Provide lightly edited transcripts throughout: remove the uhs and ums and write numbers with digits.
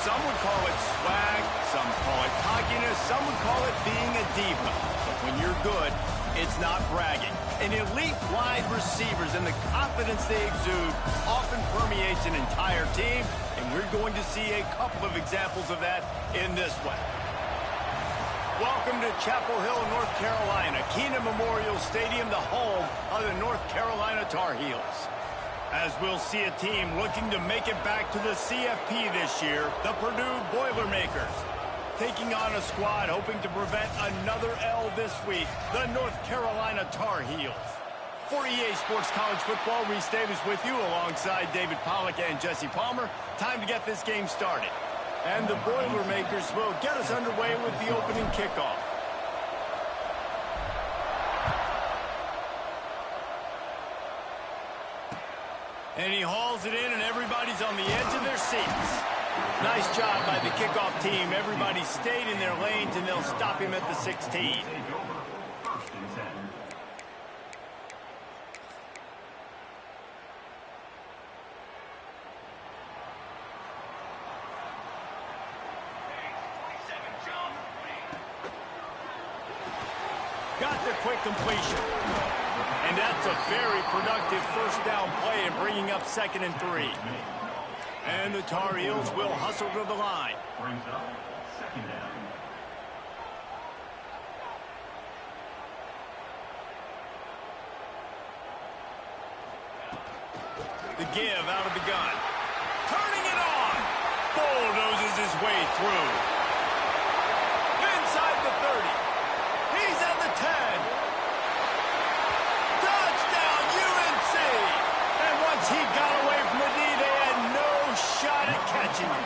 Some would call it swag, some call it cockiness, some would call it being a diva. But when you're good, it's not bragging. An elite wide receivers and the confidence they exude often permeates an entire team, and we're going to see a couple of examples of that in this one. Welcome to Chapel Hill, North Carolina, Kenan Memorial Stadium, the home of the North Carolina Tar Heels. As we'll see a team looking to make it back to the CFP this year, the Purdue Boilermakers. Taking on a squad hoping to prevent another L this week, the North Carolina Tar Heels. For EA Sports College Football, Reese Davis with you alongside David Pollack and Jesse Palmer. Time to get this game started. And the Boilermakers will get us underway with the opening kickoff. And he hauls it in, and everybody's on the edge of their seats. Nice job by the kickoff team. Everybody stayed in their lanes, and they'll stop him at the 16. Got the quick completion. And that's a very productive first down play and bringing up 2nd and 3. And the Tar Heels will hustle to the line. Brings up 2nd down. The give out of the gun. Turning it on. Bulldozes his way through. Inside the 30. He's at the 10. He got away from the knee. They had no shot at catching him.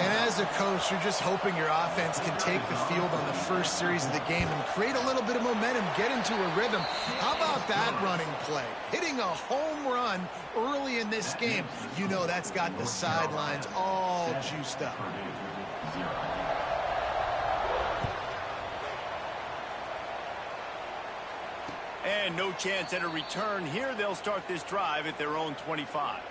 And as a coach, you're just hoping your offense can take the field on the first series of the game and create a little bit of momentum, get into a rhythm. How about that running play? Hitting a home run early in this game. You know that's got the sidelines all juiced up. And no chance at a return here. They'll start this drive at their own 25.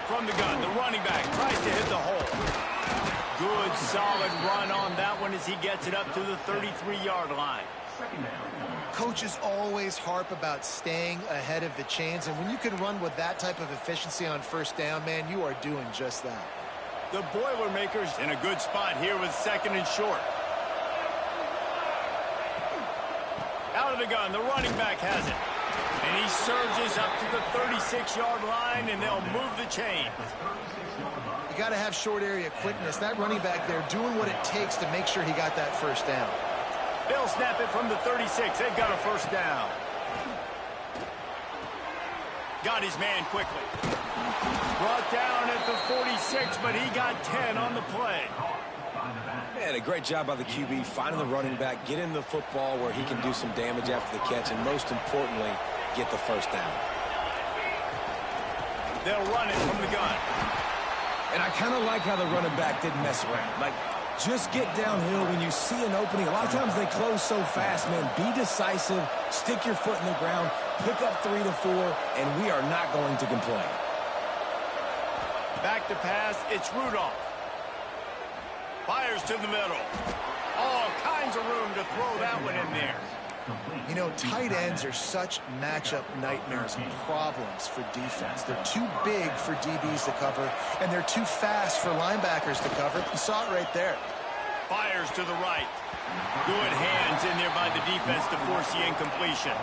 From the gun, the running back tries to hit the hole. Good, solid run on that one as he gets it up to the 33-yard line. Coaches always harp about staying ahead of the chains, and when you can run with that type of efficiency on first down, man, you are doing just that. The Boilermakers in a good spot here with 2nd and short. Out of the gun, the running back has it. And he surges up to the 36-yard line, and they'll move the chain. You got to have short area quickness. That running back there doing what it takes to make sure he got that first down. They'll snap it from the 36. They've got a first down. Got his man quickly. Brought down at the 46, but he got 10 on the play. Man, a great job by the QB finding the running back, getting the football where he can do some damage after the catch, and most importantly, get the first down. They'll run it from the gun. And I kind of like how the running back didn't mess around. Like, just get downhill when you see an opening. A lot of times they close so fast, man. Be decisive, stick your foot in the ground, pick up 3 to 4, and we are not going to complain. Back to pass, it's Rudolph. Fires to the middle. All kinds of room to throw that one in there. You know, tight ends are such matchup nightmares and problems for defense. They're too big for DBs to cover, and they're too fast for linebackers to cover. You saw it right there. Fires to the right. Good hands in there by the defense to force the incompletion.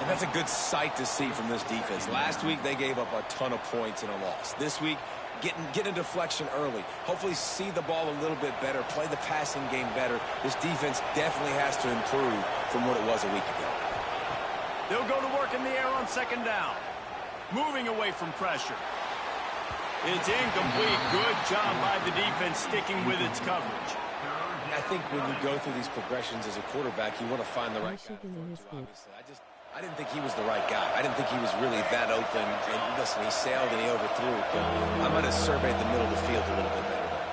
And that's a good sight to see from this defense. Last week, they gave up a ton of points in a loss. This week, get a deflection early. Hopefully see the ball a little bit better, play the passing game better. This defense definitely has to improve from what it was a week ago. They'll go to work in the air on 2nd down. Moving away from pressure. It's incomplete. Good job by the defense sticking with its coverage. I think when you go through these progressions as a quarterback, you want to find the right guy. I didn't think he was the right guy. I didn't think he was really that open. And listen, he sailed and he overthrew it, but I might have surveyed the middle of the field a little bit better there.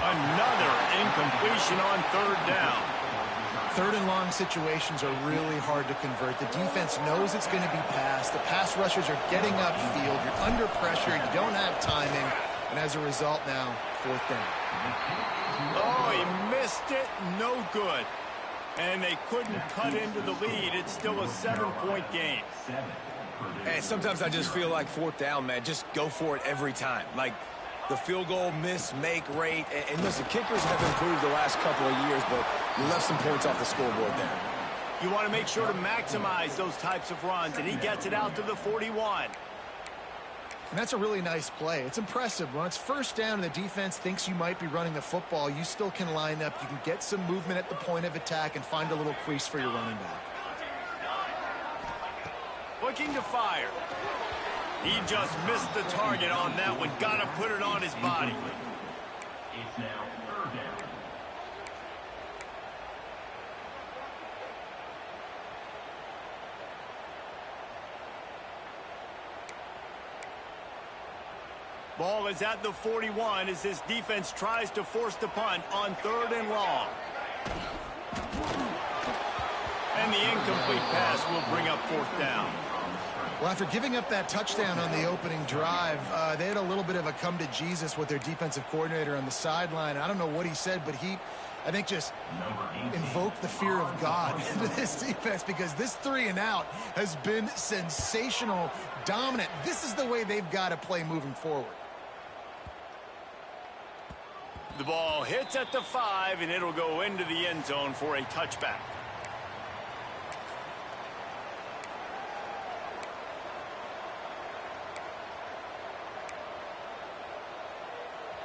Another incompletion on third down. Third and long situations are really hard to convert. The defense knows it's going to be passed. The pass rushers are getting upfield. You're under pressure. You don't have timing. And as a result now, fourth down. Oh, he missed it. No good. And they couldn't cut into the lead. It's still a 7-point game. Hey, sometimes I just feel like fourth down, man. Just go for it every time. Like the field goal miss, make rate. And listen, kickers have improved the last couple of years, but you left some points off the scoreboard there. You want to make sure to maximize those types of runs, and he gets it out to the 41. And that's a really nice play. It's impressive. When it's first down and the defense thinks you might be running the football, you still can line up. You can get some movement at the point of attack and find a little crease for your running back. Looking to fire. He just missed the target on that one. Got to put it on his body. It's now third down. Ball is at the 41 as this defense tries to force the punt on third and long. And the incomplete pass will bring up fourth down. Well, after giving up that touchdown on the opening drive, they had a little bit of a come to Jesus with their defensive coordinator on the sideline. I don't know what he said, but he, I think, just invoked the fear of God into this defense because this 3 and out has been sensational, dominant. This is the way they've got to play moving forward. The ball hits at the 5, and it'll go into the end zone for a touchback.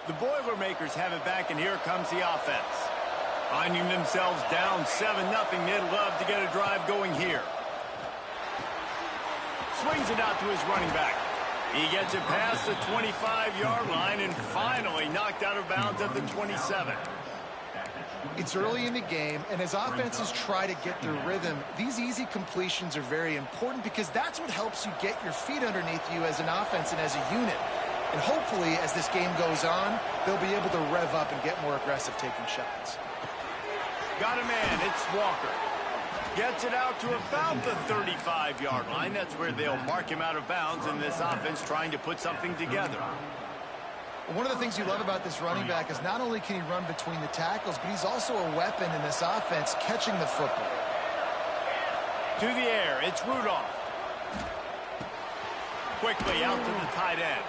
The Boilermakers have it back, and here comes the offense. Finding themselves down 7-0, they'd love to get a drive going here. Swings it out to his running back. He gets it past the 25-yard line and finally knocked out of bounds at the 27. It's early in the game, and as offenses try to get their rhythm, these easy completions are very important because that's what helps you get your feet underneath you as an offense and as a unit. And hopefully, as this game goes on, they'll be able to rev up and get more aggressive taking shots. Got a man, it's Walker. Gets it out to about the 35-yard line. That's where they'll mark him out of bounds in this offense trying to put something together. One of the things you love about this running back is not only can he run between the tackles, but he's also a weapon in this offense catching the football. To the air, it's Rudolph. Quickly out to the tight end.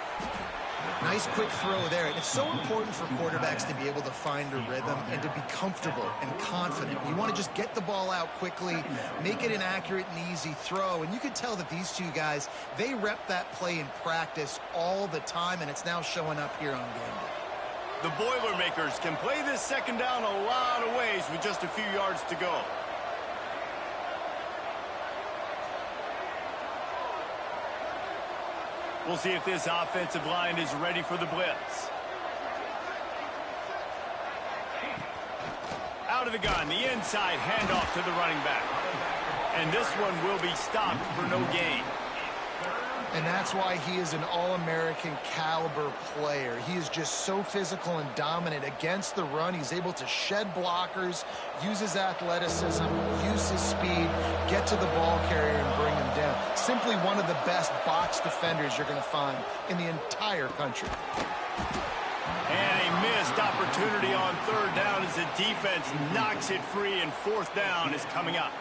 Nice quick throw there. And it's so important for quarterbacks to be able to find a rhythm and to be comfortable and confident. You want to just get the ball out quickly, make it an accurate and easy throw. And you can tell that these two guys, they rep that play in practice all the time, and it's now showing up here on game day. The Boilermakers can play this second down a lot of ways with just a few yards to go. We'll see if this offensive line is ready for the blitz. Out of the gun, the inside handoff to the running back. And this one will be stopped for no gain. And that's why he is an All-American caliber player. He is just so physical and dominant against the run. He's able to shed blockers, use his athleticism, use his speed, get to the ball carrier and bring him down. Simply one of the best box defenders you're going to find in the entire country. And a missed opportunity on third down as the defense knocks it free, and fourth down is coming up.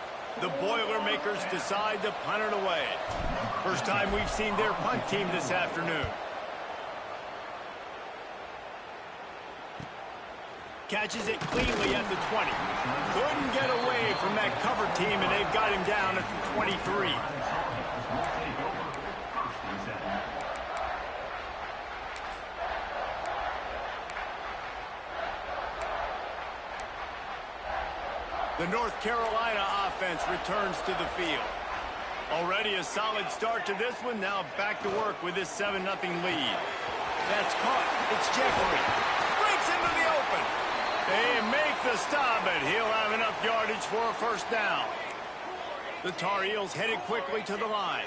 The Boilermakers decide to punt it away. First time we've seen their punt team this afternoon. Catches it cleanly at the 20. Couldn't get away from that cover team, and they've got him down at the 23. The North Carolina offense returns to the field. Already a solid start to this one. Now back to work with this 7-0 lead. That's caught. It's Jeffrey. Breaks into the open. They make the stop, but he'll have enough yardage for a first down. The Tar Heels headed quickly to the line.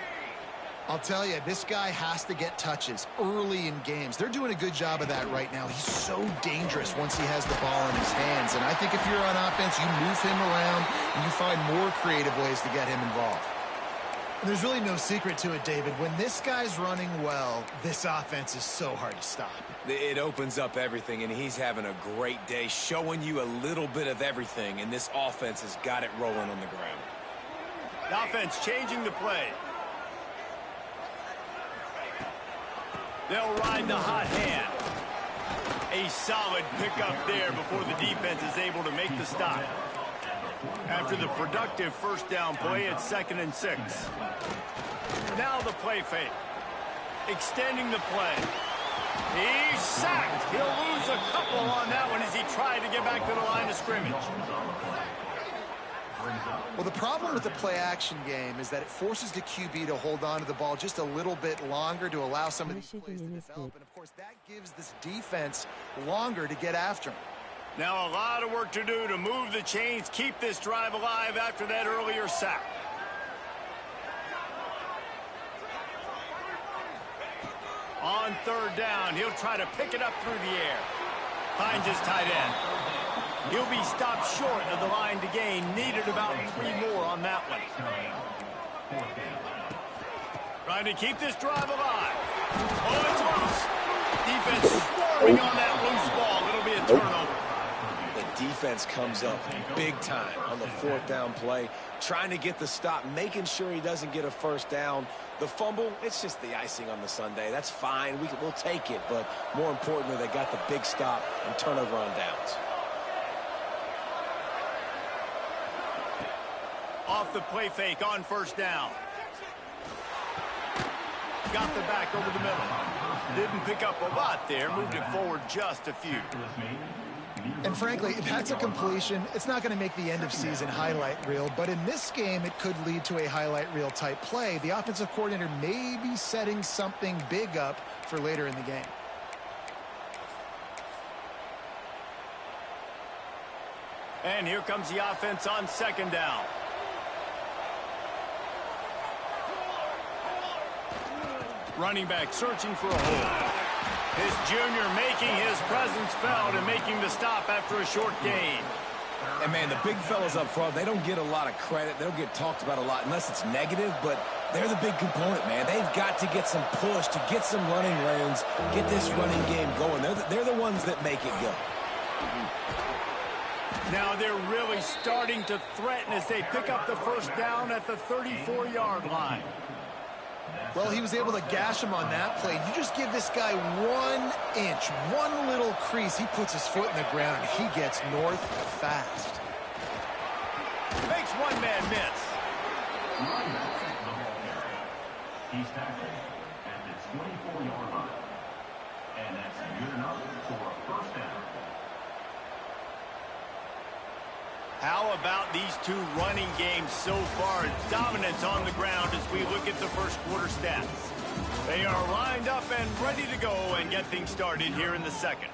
I'll tell you, this guy has to get touches early in games. They're doing a good job of that right now. He's so dangerous once he has the ball in his hands. And I think if you're on offense, you move him around and you find more creative ways to get him involved. And there's really no secret to it, David. When this guy's running well, this offense is so hard to stop. It opens up everything, and he's having a great day, showing you a little bit of everything, and this offense has got it rolling on the ground. The offense changing the play. They'll ride the hot hand. A solid pickup there before the defense is able to make the stop. After the productive first down play, it's 2nd and 6. Now the play fake. Extending the play. He's sacked. He'll lose a couple on that one as he tried to get back to the line of scrimmage. Well, the problem with the play-action game is that it forces the QB to hold on to the ball just a little bit longer to allow some of these plays to develop. And, of course, that gives this defense longer to get after him. Now a lot of work to do to move the chains, keep this drive alive after that earlier sack. On 3rd down, he'll try to pick it up through the air. Finds his tight end. He'll be stopped short of the line to gain. Needed about 3 more on that one. Trying to keep this drive alive. Oh, it's loose. Defense swarming on that loose ball. It'll be a turnover. The defense comes up big time on the 4th down play, trying to get the stop, making sure he doesn't get a first down. The fumble, it's just the icing on the sundae. That's fine. We'll take it. But more importantly, they got the big stop and turnover on downs. Off the play fake on 1st down. Got the back over the middle. Didn't pick up a lot there. Moved it forward just a few. And frankly, that's a completion. It's not going to make the end of season highlight reel, but in this game, it could lead to a highlight reel type play. The offensive coordinator may be setting something big up for later in the game. And here comes the offense on 2nd down. Running back searching for a hole. His junior making his presence felt and making the stop after a short gain. And, man, the big fellas up front, they don't get a lot of credit. They don't get talked about a lot unless it's negative, but they're the big component, man. They've got to get some push, to get some running lanes, get this running game going. They're the ones that make it go. Now they're really starting to threaten as they pick up the first down at the 34-yard line. Well, he was able to gash him on that play. You just give this guy 1 inch, one little crease. He puts his foot in the ground. He gets north fast. Makes one man miss. He's tackled at the 24-yard line. And that's good enough for a first down. How about these two running games so far? Dominance on the ground as we look at the first quarter stats. They are lined up and ready to go and get things started here in the second.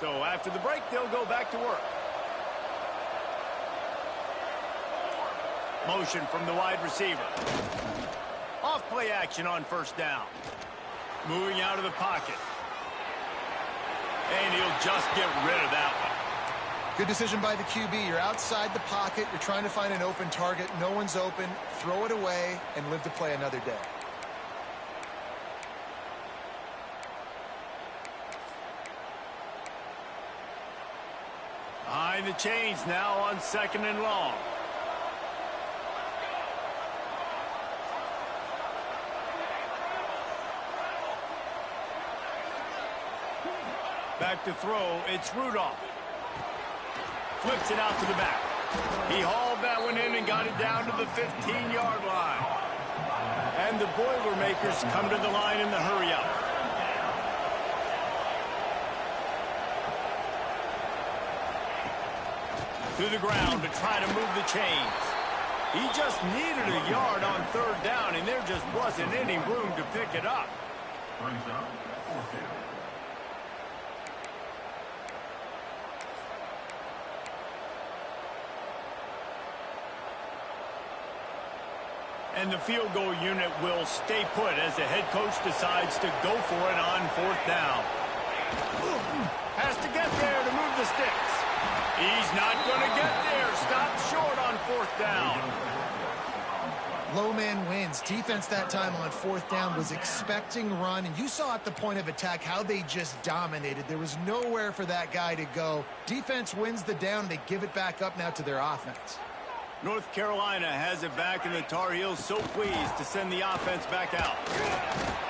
So after the break, they'll go back to work. Motion from the wide receiver. Off play action on 1st down. Moving out of the pocket. And he'll just get rid of that one. Good decision by the QB. You're outside the pocket. You're trying to find an open target. No one's open. Throw it away and live to play another day. Behind the chains now on 2nd and long. Back to throw, it's Rudolph. Flips it out to the back. He hauled that one in and got it down to the 15-yard line. And the Boilermakers come to the line in the hurry-up. To the ground to try to move the chains. He just needed a yard on 3rd down, and they're just wasn't any room to pick it up. Brings up fourth down. And the field goal unit will stay put as the head coach decides to go for it on fourth down. Has to get there to move the sticks. He's not going to get there. Stopped short on fourth down. Low man wins. Defense that time on fourth down was expecting run, and you saw at the point of attack how they just dominated. There was nowhere for that guy to go. Defense wins the down. They give it back up now to their offense. North Carolina has it back, and the Tar Heels so pleased to send the offense back out.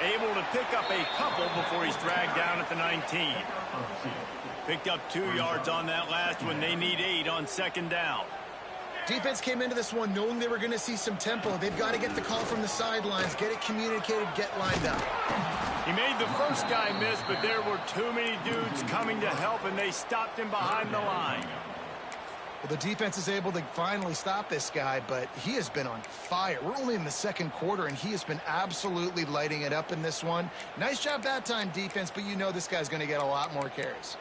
Able to pick up a couple before he's dragged down at the 19. Picked up 2 yards on that last one. They need 8 on second down. Defense came into this one knowing they were going to see some tempo. They've got to get the call from the sidelines, get it communicated, get lined up. He made the first guy miss, but there were too many dudes coming to help, and they stopped him behind the line. Well, the defense is able to finally stop this guy, but he has been on fire. We're only in the second quarter, and he has been absolutely lighting it up in this one. Nice job that time, defense, but you know this guy's going to get a lot more carries.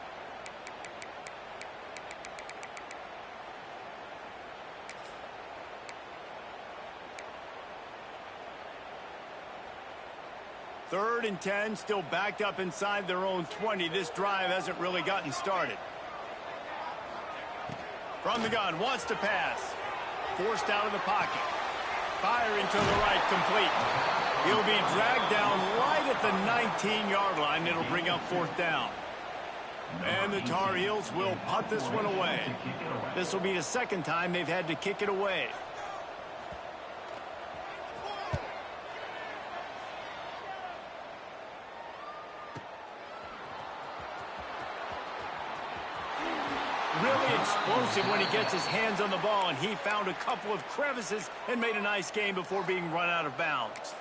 Third and 10, still backed up inside their own 20. This drive hasn't really gotten started. From the gun, wants to pass. Forced out of the pocket. Firing to the right, complete. He'll be dragged down right at the 19-yard line. It'll bring up fourth down. And the Tar Heels will punt this one away. This will be the second time they've had to kick it away. Really explosive when he gets his hands on the ball, and he found a couple of crevices and made a nice game before being run out of bounds.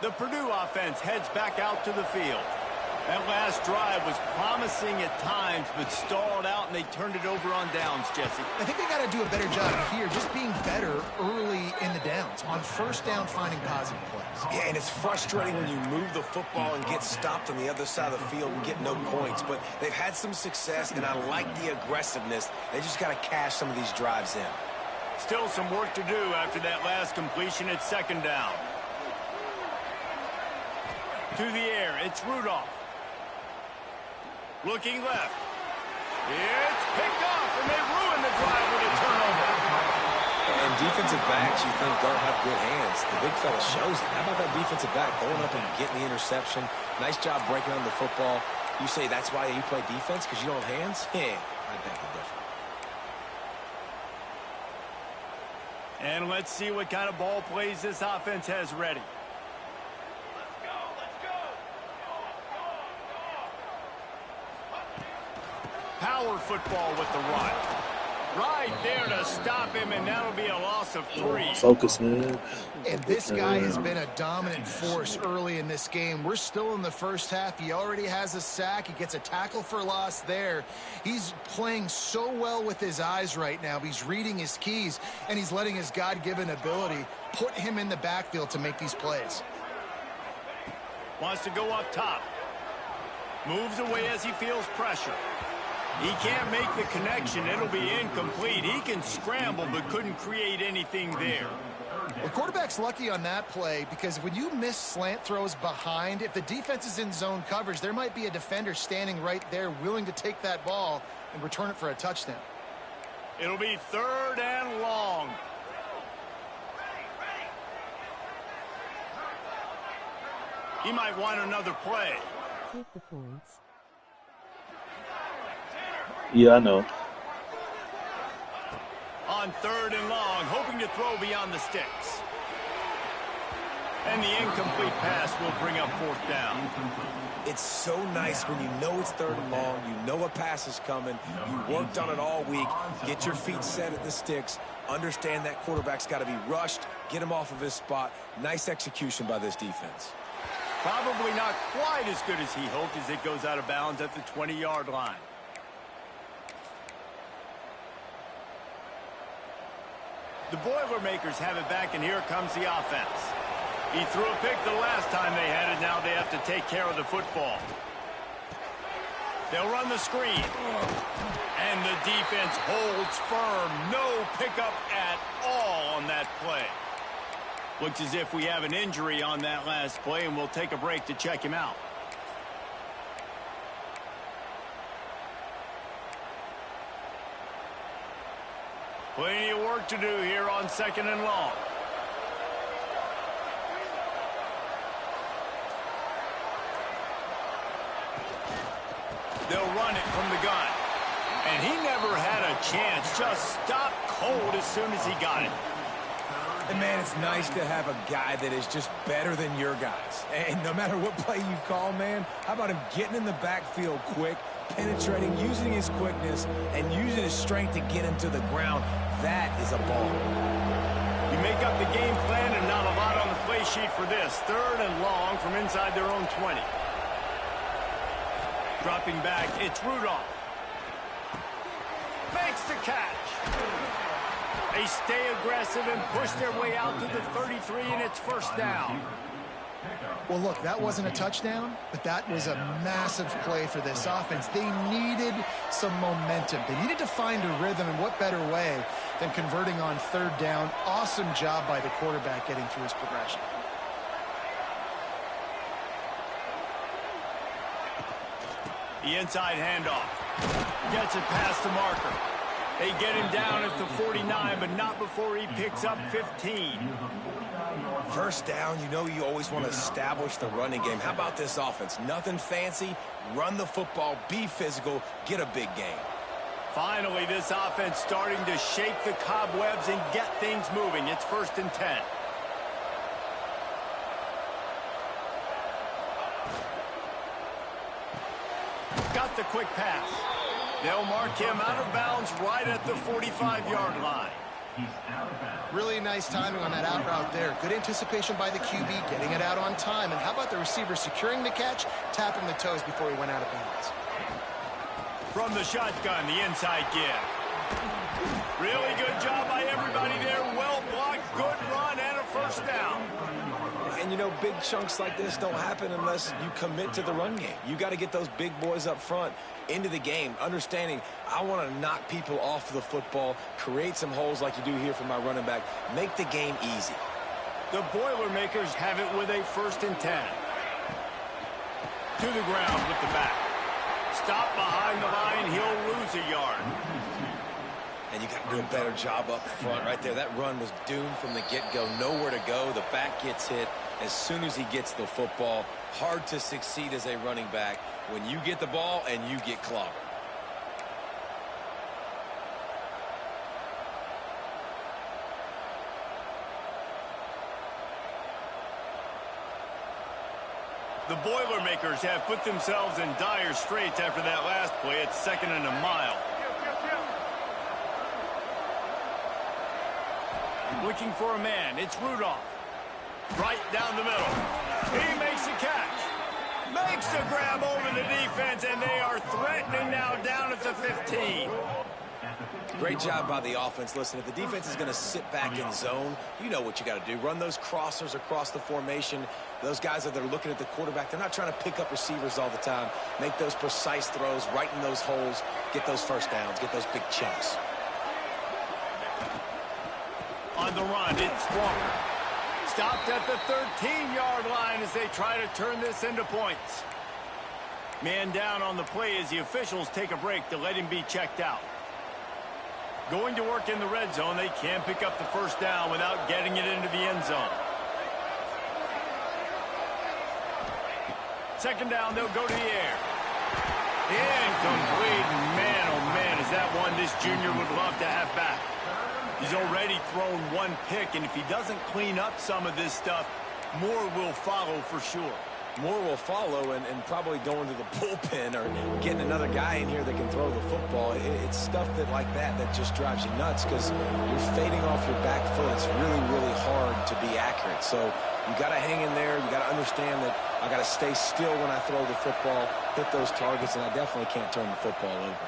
The Purdue offense heads back out to the field. That last drive was promising at times, but stalled out, and they turned it over on downs, Jesse. I think they got to do a better job here, just being better early in the downs. On first down, finding positive plays. Yeah, and it's frustrating when you move the football and get stopped on the other side of the field and get no points. But they've had some success, and I like the aggressiveness. They just got to cash some of these drives in. Still some work to do after that last completion at second down. To the air, it's Rudolph. Looking left. It's picked off, and they ruin the drive with a turnover. And defensive backs, you think, don't have good hands. The big fella shows it. How about that defensive back going up and getting the interception? Nice job breaking on the football. You say that's why you play defense, because you don't have hands? Yeah, I beg to differ. And let's see what kind of ball plays this offense has ready. Power football with the run. Right there to stop him, and that'll be a loss of 3. Focus, man. And this guy has been a dominant force early in this game. We're still in the first half. He already has a sack. He gets a tackle for loss there. He's playing so well with his eyes right now. He's reading his keys, and he's letting his God-given ability put him in the backfield to make these plays. Wants to go up top. Moves away as he feels pressure. He can't make the connection. It'll be incomplete. He can scramble, but couldn't create anything there. The quarterback's lucky on that play because when you miss slant throws behind, if the defense is in zone coverage, there might be a defender standing right there willing to take that ball and return it for a touchdown. It'll be third and long. He might want another play. Take the points. Yeah, I know. On third and long, hoping to throw beyond the sticks. And the incomplete pass will bring up fourth down. It's so nice when you know it's third and long, you know a pass is coming, you worked on it all week, get your feet set at the sticks, understand that quarterback's got to be rushed, get him off of his spot. Nice execution by this defense. Probably not quite as good as he hoped as it goes out of bounds at the 20-yard line. The Boilermakers have it back, and here comes the offense. He threw a pick the last time they had it. Now they have to take care of the football. They'll run the screen. And the defense holds firm. No pickup at all on that play. Looks as if we have an injury on that last play, and we'll take a break to check him out. Plenty of work to do here on 2nd and long. They'll run it from the gun. And he never had a chance. Just stopped cold as soon as he got it. And, man, it's nice to have a guy that is just better than your guys. And no matter what play you call, man, how about him getting in the backfield quick, penetrating, using his quickness, and using his strength to get him to the ground. That is a ball. You make up the game plan and not a lot on the play sheet for this. 3rd and long from inside their own 20. Dropping back, it's Rudolph. Makes the catch. They stay aggressive and push their way out to the 33, and it's 1st down. Well, look, that wasn't a touchdown, but that was a massive play for this offense. They needed some momentum. They needed to find a rhythm, and what better way than converting on 3rd down. Awesome job by the quarterback getting through his progression. The inside handoff. Gets it past the marker. They get him down at the 49, but not before he picks up 15. 1st down, you know you always want to establish the running game. How about this offense? Nothing fancy. Run the football, be physical, get a big gain. Finally, this offense starting to shake the cobwebs and get things moving. It's 1st and 10. Got the quick pass. They'll mark him out of bounds right at the 45-yard line. Really nice timing on that out route there. Good anticipation by the QB, getting it out on time. And how about the receiver securing the catch, tapping the toes before he went out of bounds? From the shotgun, the inside give. Really good job by everybody there. Well blocked, good run, and a 1st down. And, you know, big chunks like this don't happen unless you commit to the run game. You got to get those big boys up front into the game, understanding I want to knock people off the football, create some holes like you do here for my running back, make the game easy. The Boilermakers have it with a 1st and 10. To the ground with the back. Stop behind the line, he'll lose a yard. And you got to do a better job up front right there. That run was doomed from the get-go. Nowhere to go. The back gets hit as soon as he gets the football. Hard to succeed as a running back when you get the ball and you get clobbered. The Boilermakers have put themselves in dire straits after that last play. It's 2nd and a mile. Looking for a man. It's Rudolph. Right down the middle. He makes the catch. Makes the grab over the defense, and they are threatening now down at the 15. Great job by the offense. Listen, if the defense is going to sit back in zone, you know what you got to do. Run those crossers across the formation. Those guys that are looking at the quarterback, they're not trying to pick up receivers all the time. Make those precise throws, right in those holes, get those 1st downs, get those big chunks. On the run, it's Walker. Stopped at the 13-yard line as they try to turn this into points. Man down on the play as the officials take a break to let him be checked out. Going to work in the red zone, they can't pick up the 1st down without getting it into the end zone. 2nd down, they'll go to the air. Incomplete. Man, oh man, is that one this junior would love to have back. He's already thrown 1 pick, and if he doesn't clean up some of this stuff, more will follow for sure. More will follow, and probably going to the bullpen or getting another guy in here that can throw the football. It's stuff like that just drives you nuts because you're fading off your back foot. It's really, really hard to be accurate. So You got to hang in there. You got to understand that I got to stay still when I throw the football, hit those targets, and I definitely can't turn the football over.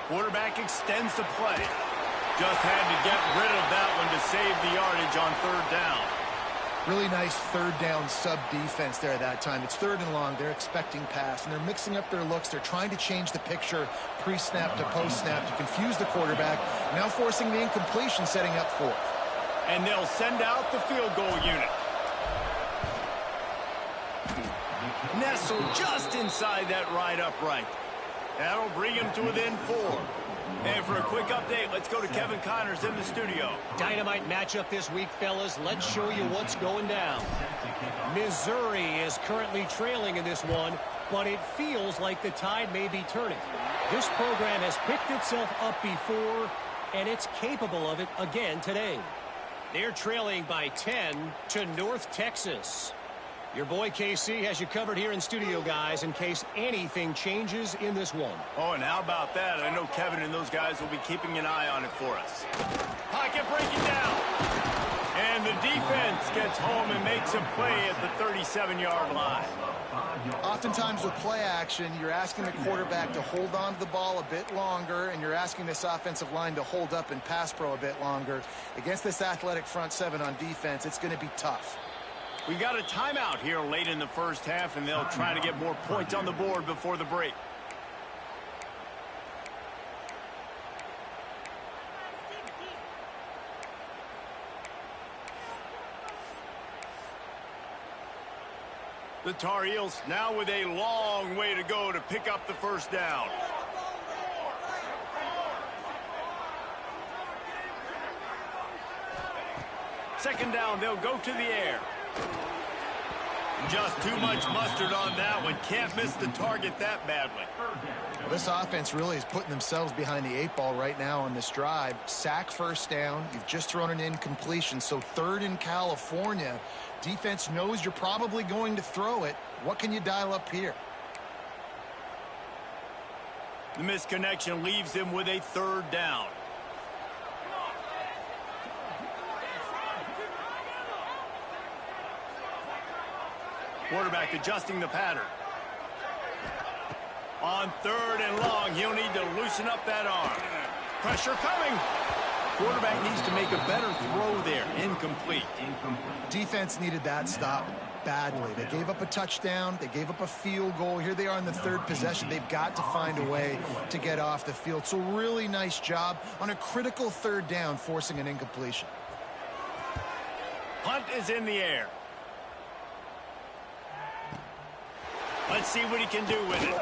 Quarterback extends the play. Just had to get rid of that one to save the yardage on third down. Really nice third down sub defense there that time. It's third and long. They're expecting pass, and they're mixing up their looks. They're trying to change the picture pre-snap to post-snap to confuse the quarterback, now forcing the incompletion, setting up fourth. And they'll send out the field goal unit. Nestled just inside that right upright. That'll bring him to within 4. And for a quick update, let's go to Kevin Connors in the studio. Dynamite matchup this week, fellas. Let's show you what's going down. Missouri is currently trailing in this one, but it feels like the tide may be turning. This program has picked itself up before, and it's capable of it again today. They're trailing by 10 to North Texas. Your boy KC has you covered here in studio, guys, in case anything changes in this one. Oh, and how about that? I know Kevin and those guys will be keeping an eye on it for us. Pocket breaking down. And the defense gets home and makes a play at the 37-yard line. Oftentimes with play action, you're asking the quarterback to hold on to the ball a bit longer, and you're asking this offensive line to hold up in pass pro a bit longer. Against this athletic front seven on defense, it's going to be tough. We got a timeout here late in the first half, and they'll try to get more points on the board before the break. The Tar Heels now with a long way to go to pick up the first down. Second down, they'll go to the air. Just too much mustard on that one. Can't miss the target that badly. Well, this offense really is putting themselves behind the 8 ball right now on this drive. Sack first down. You've just thrown an incompletion. So third in California. Defense knows you're probably going to throw it. What can you dial up here? The misconnection leaves them with a third down. Quarterback adjusting the pattern. On third and long, he'll need to loosen up that arm. Pressure coming. Quarterback needs to make a better throw there. Incomplete. Defense needed that stop badly. They gave up a touchdown. They gave up a field goal. Here they are in the third possession. They've got to find a way to get off the field. So really nice job on a critical third down, forcing an incompletion. Punt is in the air. Let's see what he can do with it.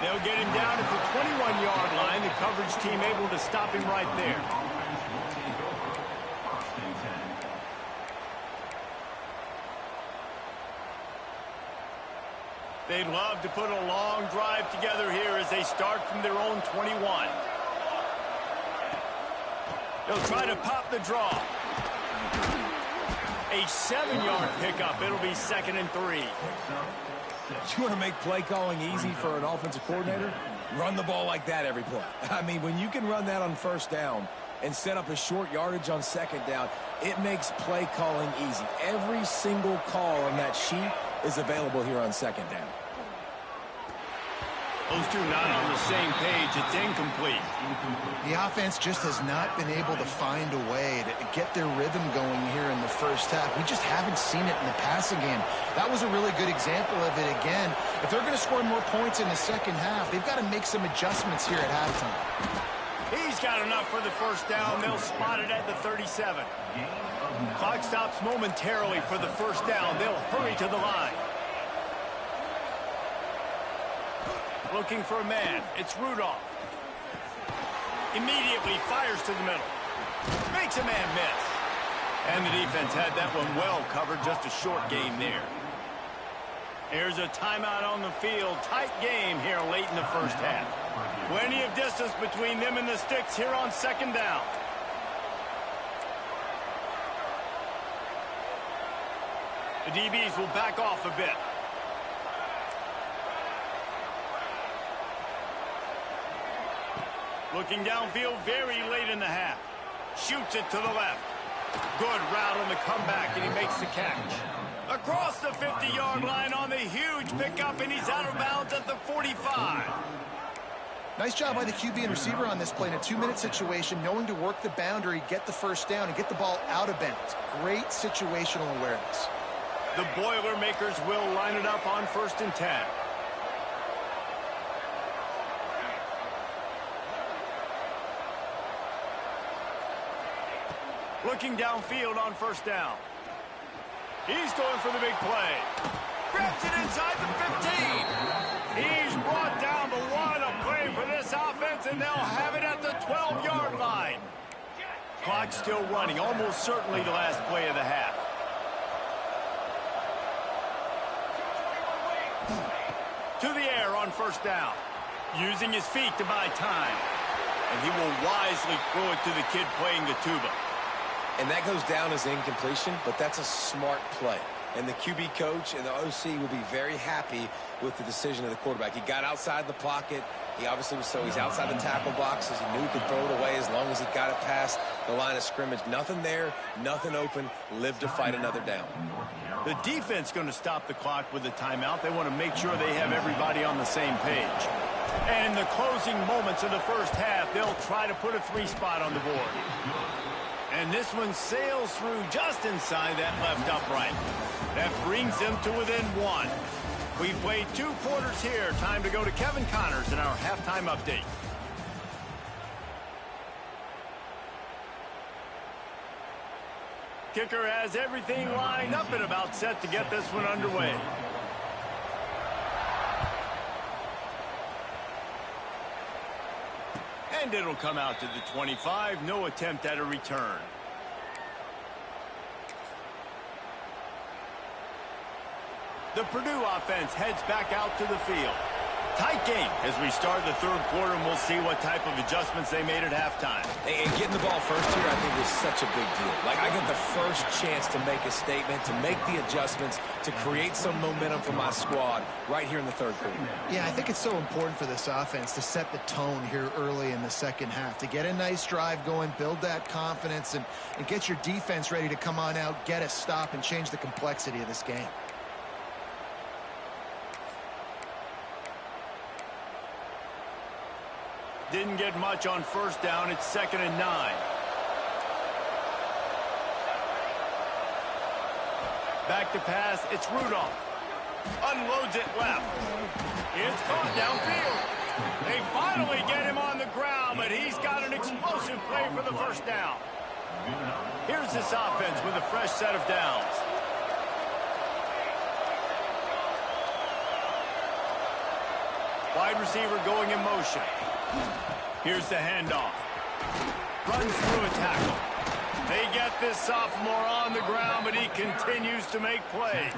They'll get him down at the 21-yard line. The coverage team able to stop him right there. They'd love to put a long drive together here as they start from their own 21. They'll try to pop the draw. A 7-yard pickup. It'll be 2nd and 3. You want to make play calling easy for an offensive coordinator? Run the ball like that every play. I mean, when you can run that on first down and set up a short yardage on second down, it makes play calling easy. Every single call on that sheet is available here on second down. Those two not on the same page. It's incomplete. The offense just has not been able to find a way to get their rhythm going here in the first half. We just haven't seen it in the passing game. That was a really good example of it again. If they're going to score more points in the second half, they've got to make some adjustments here at halftime. He's got enough for the first down. They'll spot it at the 37. Clock stops momentarily for the first down. They'll hurry to the line. Looking for a man. It's Rudolph. Immediately fires to the middle. Makes a man miss. And the defense had that one well covered. Just a short game there. Here's a timeout on the field. Tight game here late in the first half. Plenty of distance between them and the sticks here on second down. The DBs will back off a bit. Looking downfield very late in the half. Shoots it to the left. Good route on the comeback, and he makes the catch. Across the 50-yard line on the huge pickup, and he's out of bounds at the 45. Nice job by the QB and receiver on this play in a 2-minute situation, knowing to work the boundary, get the first down, and get the ball out of bounds. Great situational awareness. The Boilermakers will line it up on 1st and 10. Looking downfield on 1st down. He's going for the big play. Grabs it inside the 15. He's brought down, but what a play for this offense, and they'll have it at the 12-yard line. Clock still running, almost certainly the last play of the half. To the air on 1st down. Using his feet to buy time. And he will wisely throw it to the kid playing the tuba. And that goes down as incompletion, but that's a smart play. And the QB coach and the OC will be very happy with the decision of the quarterback. He got outside the pocket. He obviously was he's outside the tackle boxes. He knew he could throw it away as long as he got it past the line of scrimmage. Nothing there, nothing open. Live to fight another down. The defense going to stop the clock with a timeout. They want to make sure they have everybody on the same page. And in the closing moments of the first half, they'll try to put a 3-spot on the board. And this one sails through just inside that left upright. That brings them to within 1. We've played 2 quarters here. Time to go to Kevin Connors in our halftime update. Kicker has everything lined up and about set to get this one underway. And it'll come out to the 25. No attempt at a return. The Purdue offense heads back out to the field. Tight game as we start the 3rd quarter, and we'll see what type of adjustments they made at halftime. And getting the ball first here, I think, was such a big deal. Like, I get the first chance to make a statement, to make the adjustments, to create some momentum for my squad right here in the 3rd quarter. Yeah, I think it's so important for this offense to set the tone here early in the second half, to get a nice drive going, build that confidence, and get your defense ready to come on out, get a stop, and change the complexity of this game. Didn't get much on 1st down. It's 2nd and 9. Back to pass. It's Rudolph. Unloads it left. It's caught downfield. They finally get him on the ground, but he's got an explosive play for the 1st down. Here's this offense with a fresh set of downs. Wide receiver going in motion. Here's the handoff. Runs through a tackle. They get this sophomore on the ground, but he continues to make plays.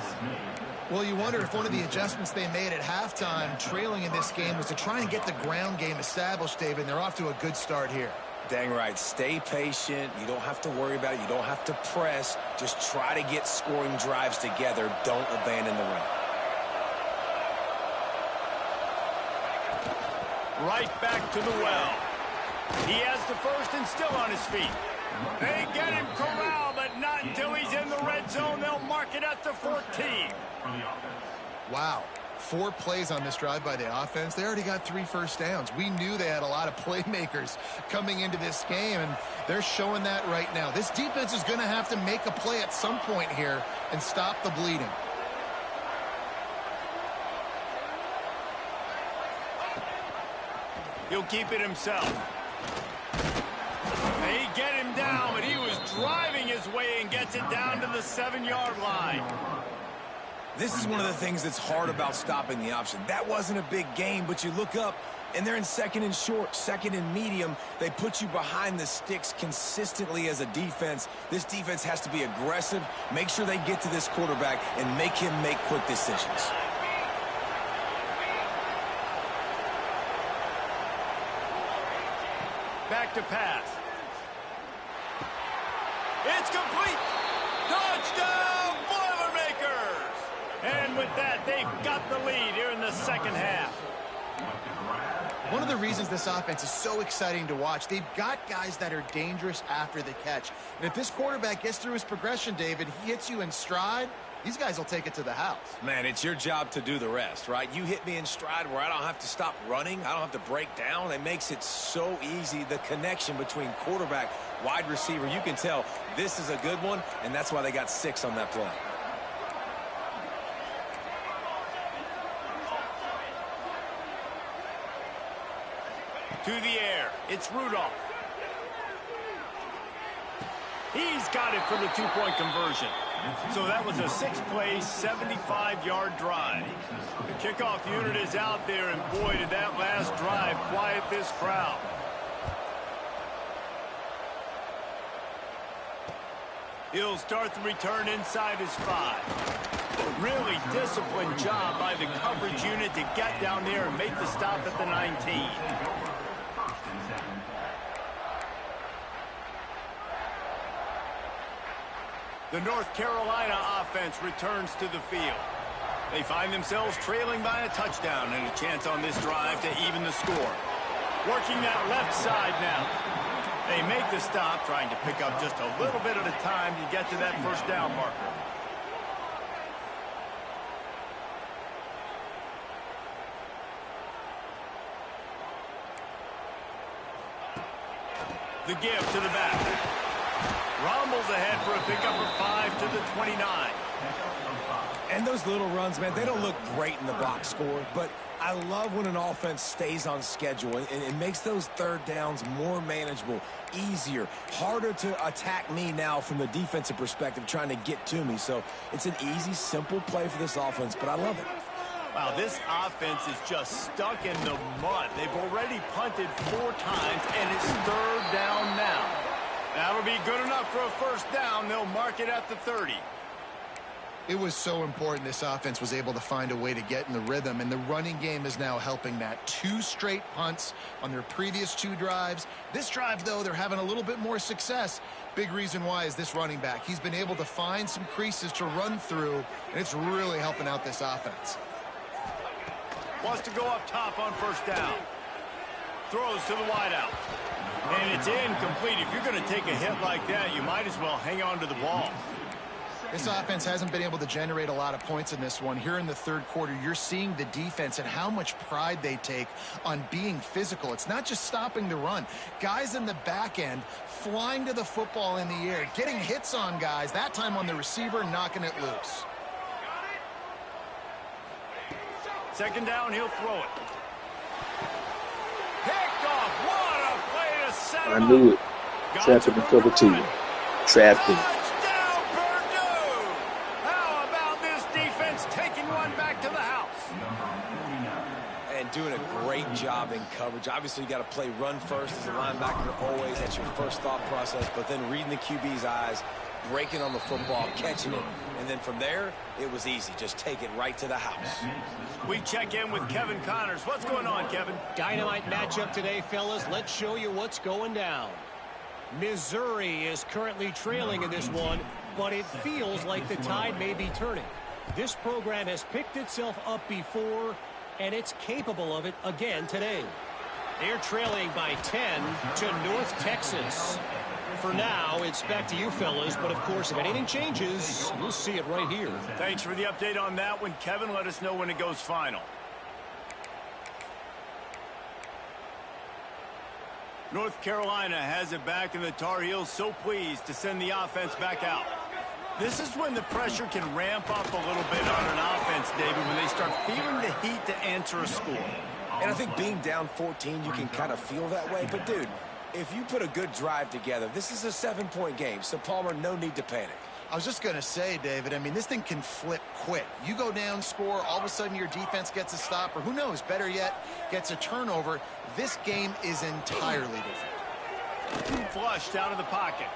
Well, you wonder if one of the adjustments they made at halftime, trailing in this game, was to try and get the ground game established, David, and they're off to a good start here. Dang right. Stay patient. You don't have to worry about it. You don't have to press. Just try to get scoring drives together. Don't abandon the run. Right back to the well. He has the first and still on his feet. They get him corralled, but not until he's in the red zone. They'll mark it at the 14. Wow. 4 plays on this drive by the offense. They already got 3 first downs. We knew they had a lot of playmakers coming into this game, and they're showing that right now. This defense is going to have to make a play at some point here and stop the bleeding. He'll keep it himself. They get him down, but he was driving his way and gets it down to the 7-yard line. This is one of the things that's hard about stopping the option. That wasn't a big gain, but you look up, and they're in 2nd and short, 2nd and medium. They put you behind the sticks consistently as a defense. This defense has to be aggressive, make sure they get to this quarterback, and make him make quick decisions. Back to pass. It's complete. Touchdown, Boilermakers! And with that, they've got the lead here in the second half. One of the reasons this offense is so exciting to watch, they've got guys that are dangerous after the catch. And if this quarterback gets through his progression, David, he hits you in stride, these guys will take it to the house. Man, it's your job to do the rest, right? You hit me in stride where I don't have to stop running. I don't have to break down. It makes it so easy, the connection between quarterback, wide receiver. You can tell this is a good one, and that's why they got 6 on that play. To the air, it's Rudolph. He's got it for the 2-point conversion. So that was a 6-play, 75-yard drive. The kickoff unit is out there, and boy, did that last drive quiet this crowd. He'll start the return inside his 5. Really disciplined job by the coverage unit to get down there and make the stop at the 19. The North Carolina offense returns to the field. They find themselves trailing by a touchdown and a chance on this drive to even the score. Working that left side now. They make the stop, trying to pick up just a little bit at a time to get to that first down marker. The give to the back. Rumbles ahead for a pickup of 5 to the 29. And those little runs, man, they don't look great in the box score, but I love when an offense stays on schedule and it makes those third downs more manageable, easier, harder to attack me now from the defensive perspective trying to get to me. So it's an easy, simple play for this offense, but I love it. Wow, this offense is just stuck in the mud. They've already punted 4 times, and it's 3rd down now. That'll be good enough for a first down. They'll mark it at the 30. It was so important this offense was able to find a way to get in the rhythm, and the running game is now helping that. 2 straight punts on their previous 2 drives. This drive, though, they're having a little bit more success. Big reason why is this running back. He's been able to find some creases to run through, and it's really helping out this offense. Wants to go up top on first down. Throws to the wideout. And it's incomplete. If you're going to take a hit like that, you might as well hang on to the ball. This offense hasn't been able to generate a lot of points in this one. Here in the 3rd quarter, you're seeing the defense and how much pride they take on being physical. It's not just stopping the run. Guys in the back end flying to the football in the air, getting hits on guys, that time on the receiver, knocking it loose. 2nd down, he'll throw it. Picked off. What a play to set him up. I knew it. Trapped him in cover 2. Trapped him. Touchdown, Purdue! How about this defense taking one back to the house? And doing a great job in coverage. Obviously, you got to play run first as a linebacker always. That's your first thought process. But then reading the QB's eyes, breaking on the football, catching it. And then from there, it was easy. Just take it right to the house. We check in with Kevin Connors. What's going on, Kevin? Dynamite matchup today, fellas. Let's show you what's going down. Missouri is currently trailing in this one, but it feels like the tide may be turning. This program has picked itself up before, and it's capable of it again today. They're trailing by 10 to North Texas. For now, it's back to you fellas, but of course, if anything changes, we'll see it right here. Thanks for the update on that one, Kevin. Let us know when it goes final. North Carolina has it back, and the Tar Heels so pleased to send the offense back out. This is when the pressure can ramp up a little bit on an offense, David, when they start feeling the heat to answer a score. And I think being down 14, you can kind of feel that way. But, dude, if you put a good drive together, this is a 7-point game. So, Palmer, no need to panic. I was just going to say, David, I mean, this thing can flip quick. You go down, score, all of a sudden your defense gets a stop, or who knows, better yet, gets a turnover. This game is entirely different. Flushed out of the pocket.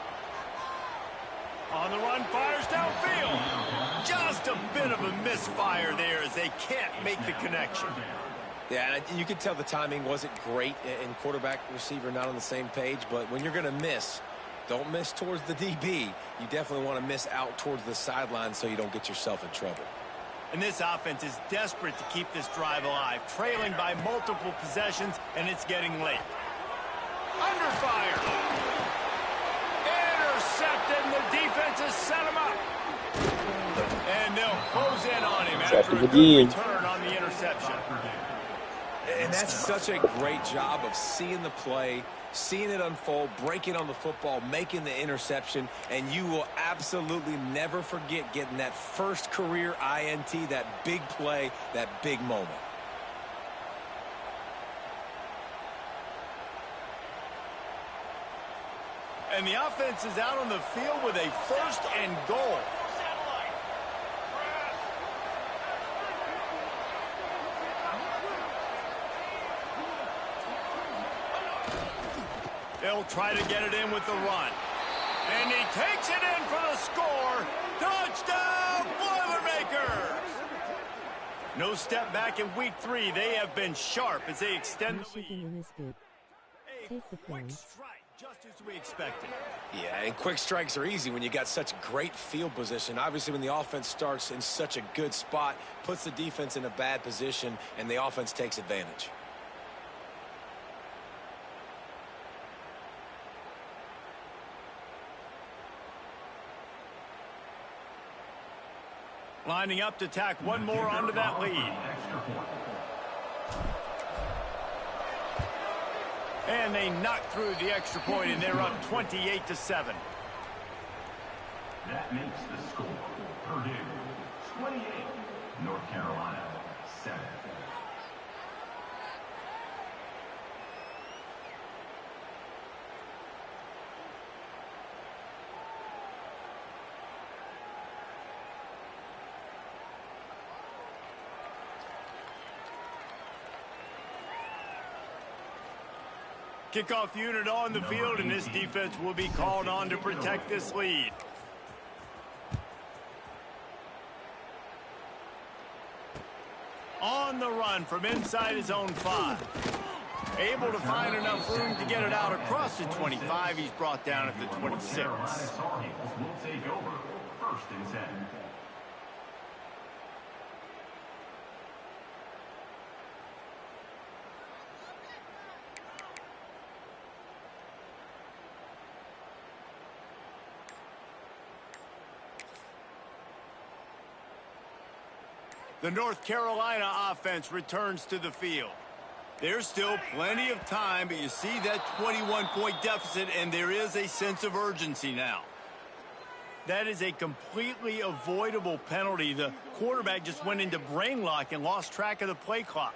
On the run, fires downfield. Just a bit of a misfire there as they can't make the connection. Yeah, and you could tell the timing wasn't great, and quarterback, receiver not on the same page. But when you're going to miss, don't miss towards the DB. You definitely want to miss out towards the sideline so you don't get yourself in trouble. And this offense is desperate to keep this drive alive, trailing by multiple possessions, and it's getting late. Under fire. Intercepted, and the defense has set him up. And they'll close in on him after a good return on the interception. And that's such a great job of seeing the play, seeing it unfold, breaking on the football, making the interception, and you will absolutely never forget getting that first career INT, that big play, that big moment. And the offense is out on the field with a 1st and goal. They'll try to get it in with the run. And he takes it in for the score. Touchdown, Boilermakers! No step back in week 3. They have been sharp as they extend the lead. A quick strike, just as we expected. Yeah, and quick strikes are easy when you got such great field position. Obviously, when the offense starts in such a good spot, puts the defense in a bad position, and the offense takes advantage. Lining up to tack one more onto that lead. And they knock through the extra point, and they're up 28-7. That makes the score Purdue 28, North Carolina 7. Kickoff unit on the field, and this defense will be called on to protect this lead. On the run from inside his own 5. Able to find enough room to get it out across the 25. He's brought down at the 26. Will take over 1st and 10. The North Carolina offense returns to the field. There's still plenty of time, but you see that 21-point deficit, and there is a sense of urgency now. That is a completely avoidable penalty. The quarterback just went into brain lock and lost track of the play clock.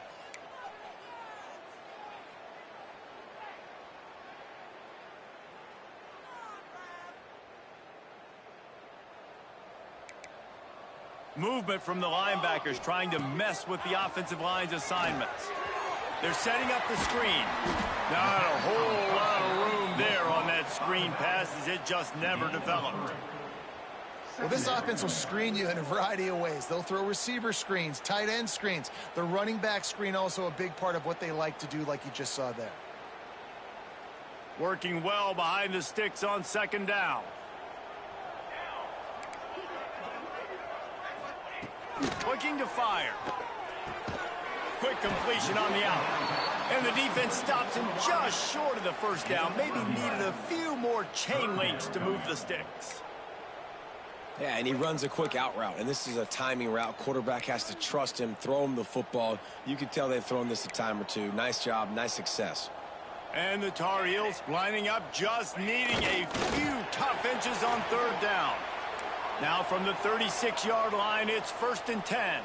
Movement from the linebackers trying to mess with the offensive line's assignments. They're setting up the screen. Not a whole lot of room there on that screen pass as it just never developed. Well, this offense will screen you in a variety of ways. They'll throw receiver screens, tight end screens. The running back screen also a big part of what they like to do, like you just saw there. Working well behind the sticks on 2nd down. Looking to fire. Quick completion on the out. And the defense stops him just short of the 1st down. Maybe needed a few more chain links to move the sticks. Yeah, and he runs a quick out route, and this is a timing route. Quarterback has to trust him, throw him the football. You can tell they've thrown this a time or two. Nice job, nice success. And the Tar Heels lining up, just needing a few tough inches on 3rd down. Now from the 36-yard line, it's 1st and 10.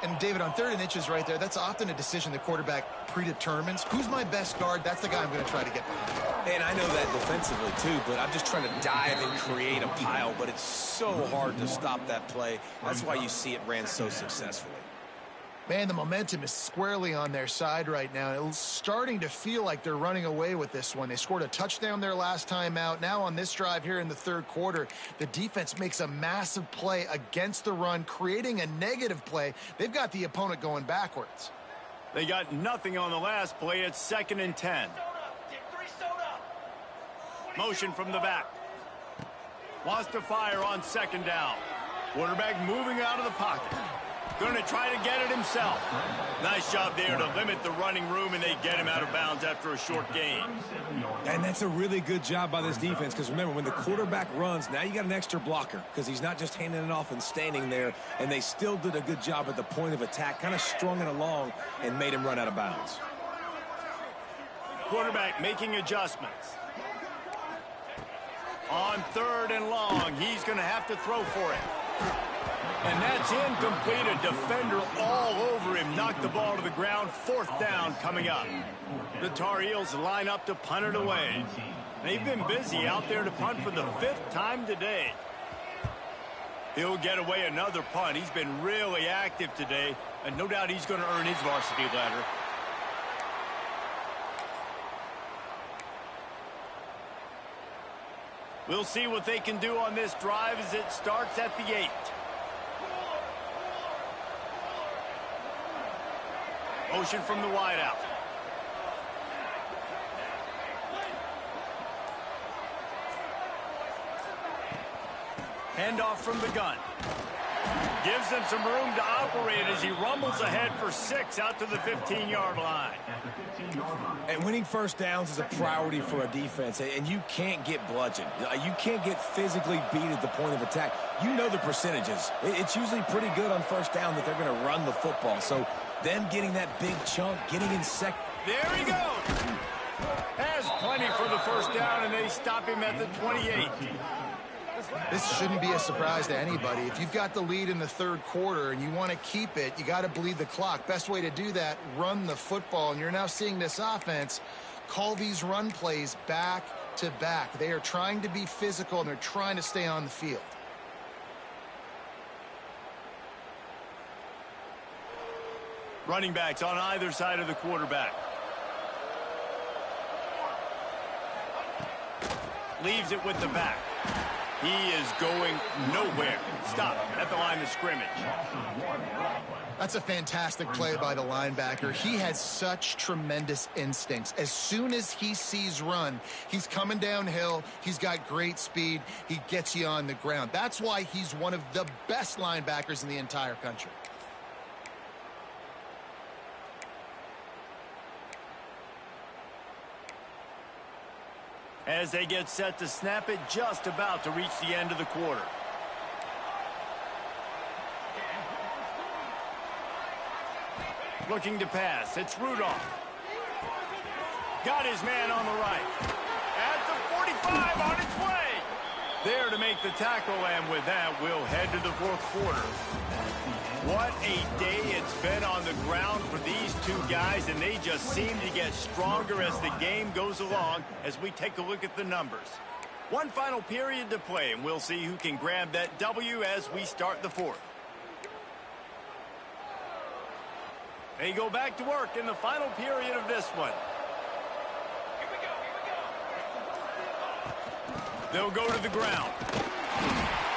And, David, on 3rd and inches right there, that's often a decision the quarterback predetermines. Who's my best guard? That's the guy I'm going to try to get behind. And I know that defensively, too, but I'm just trying to dive and create a pile, but it's so hard to stop that play. That's why you see it ran so successfully. Man, the momentum is squarely on their side right now. It's starting to feel like they're running away with this one. They scored a touchdown their last time out. Now on this drive here in the 3rd quarter, the defense makes a massive play against the run, creating a negative play. They've got the opponent going backwards. They got nothing on the last play. It's 2nd and 10. Motion from the back. Wants to fire on 2nd down. Quarterback moving out of the pocket. Going to try to get it himself. Nice job there to limit the running room, and they get him out of bounds after a short gain. And that's a really good job by this defense, because remember, when the quarterback runs, now you got an extra blocker, because he's not just handing it off and standing there, and they still did a good job at the point of attack, kind of strung it along and made him run out of bounds. Quarterback making adjustments. On 3rd and long, he's going to have to throw for it. And that's incomplete. A defender all over him. Knocked the ball to the ground. 4th down coming up. The Tar Heels line up to punt it away. They've been busy out there to punt for the 5th time today. He'll get away another punt. He's been really active today, and no doubt he's going to earn his varsity letter. We'll see what they can do on this drive as it starts at the 8. Motion from the wideout. Handoff from the gun. Gives them some room to operate as he rumbles ahead for 6 out to the 15-yard line. And winning first downs is a priority for a defense, and you can't get bludgeoned. You can't get physically beat at the point of attack. You know the percentages. It's usually pretty good on first down that they're going to run the football. So them getting that big chunk, getting in second. There he goes. Has plenty for the first down, and they stop him at the 28. This shouldn't be a surprise to anybody. If you've got the lead in the 3rd quarter and you want to keep it, you got to bleed the clock. Best way to do that, run the football. And you're now seeing this offense call these run plays back to back. They are trying to be physical, and they're trying to stay on the field. Running backs on either side of the quarterback. Leaves it with the back. He is going nowhere. Stop at the line of scrimmage. That's a fantastic play by the linebacker. He has such tremendous instincts. As soon as he sees run, he's coming downhill. He's got great speed. He gets you on the ground. That's why he's one of the best linebackers in the entire country. As they get set to snap it, just about to reach the end of the quarter. Looking to pass. It's Rudolph. Got his man on the right. At the 45, on its way. There to make the tackle, and with that, we'll head to the 4th quarter. What a day it's been on the ground for these two guys, and they just seem to get stronger as the game goes along as we take a look at the numbers. One final period to play, and we'll see who can grab that W as we start the 4th. They go back to work in the final period of this one. They'll go to the ground.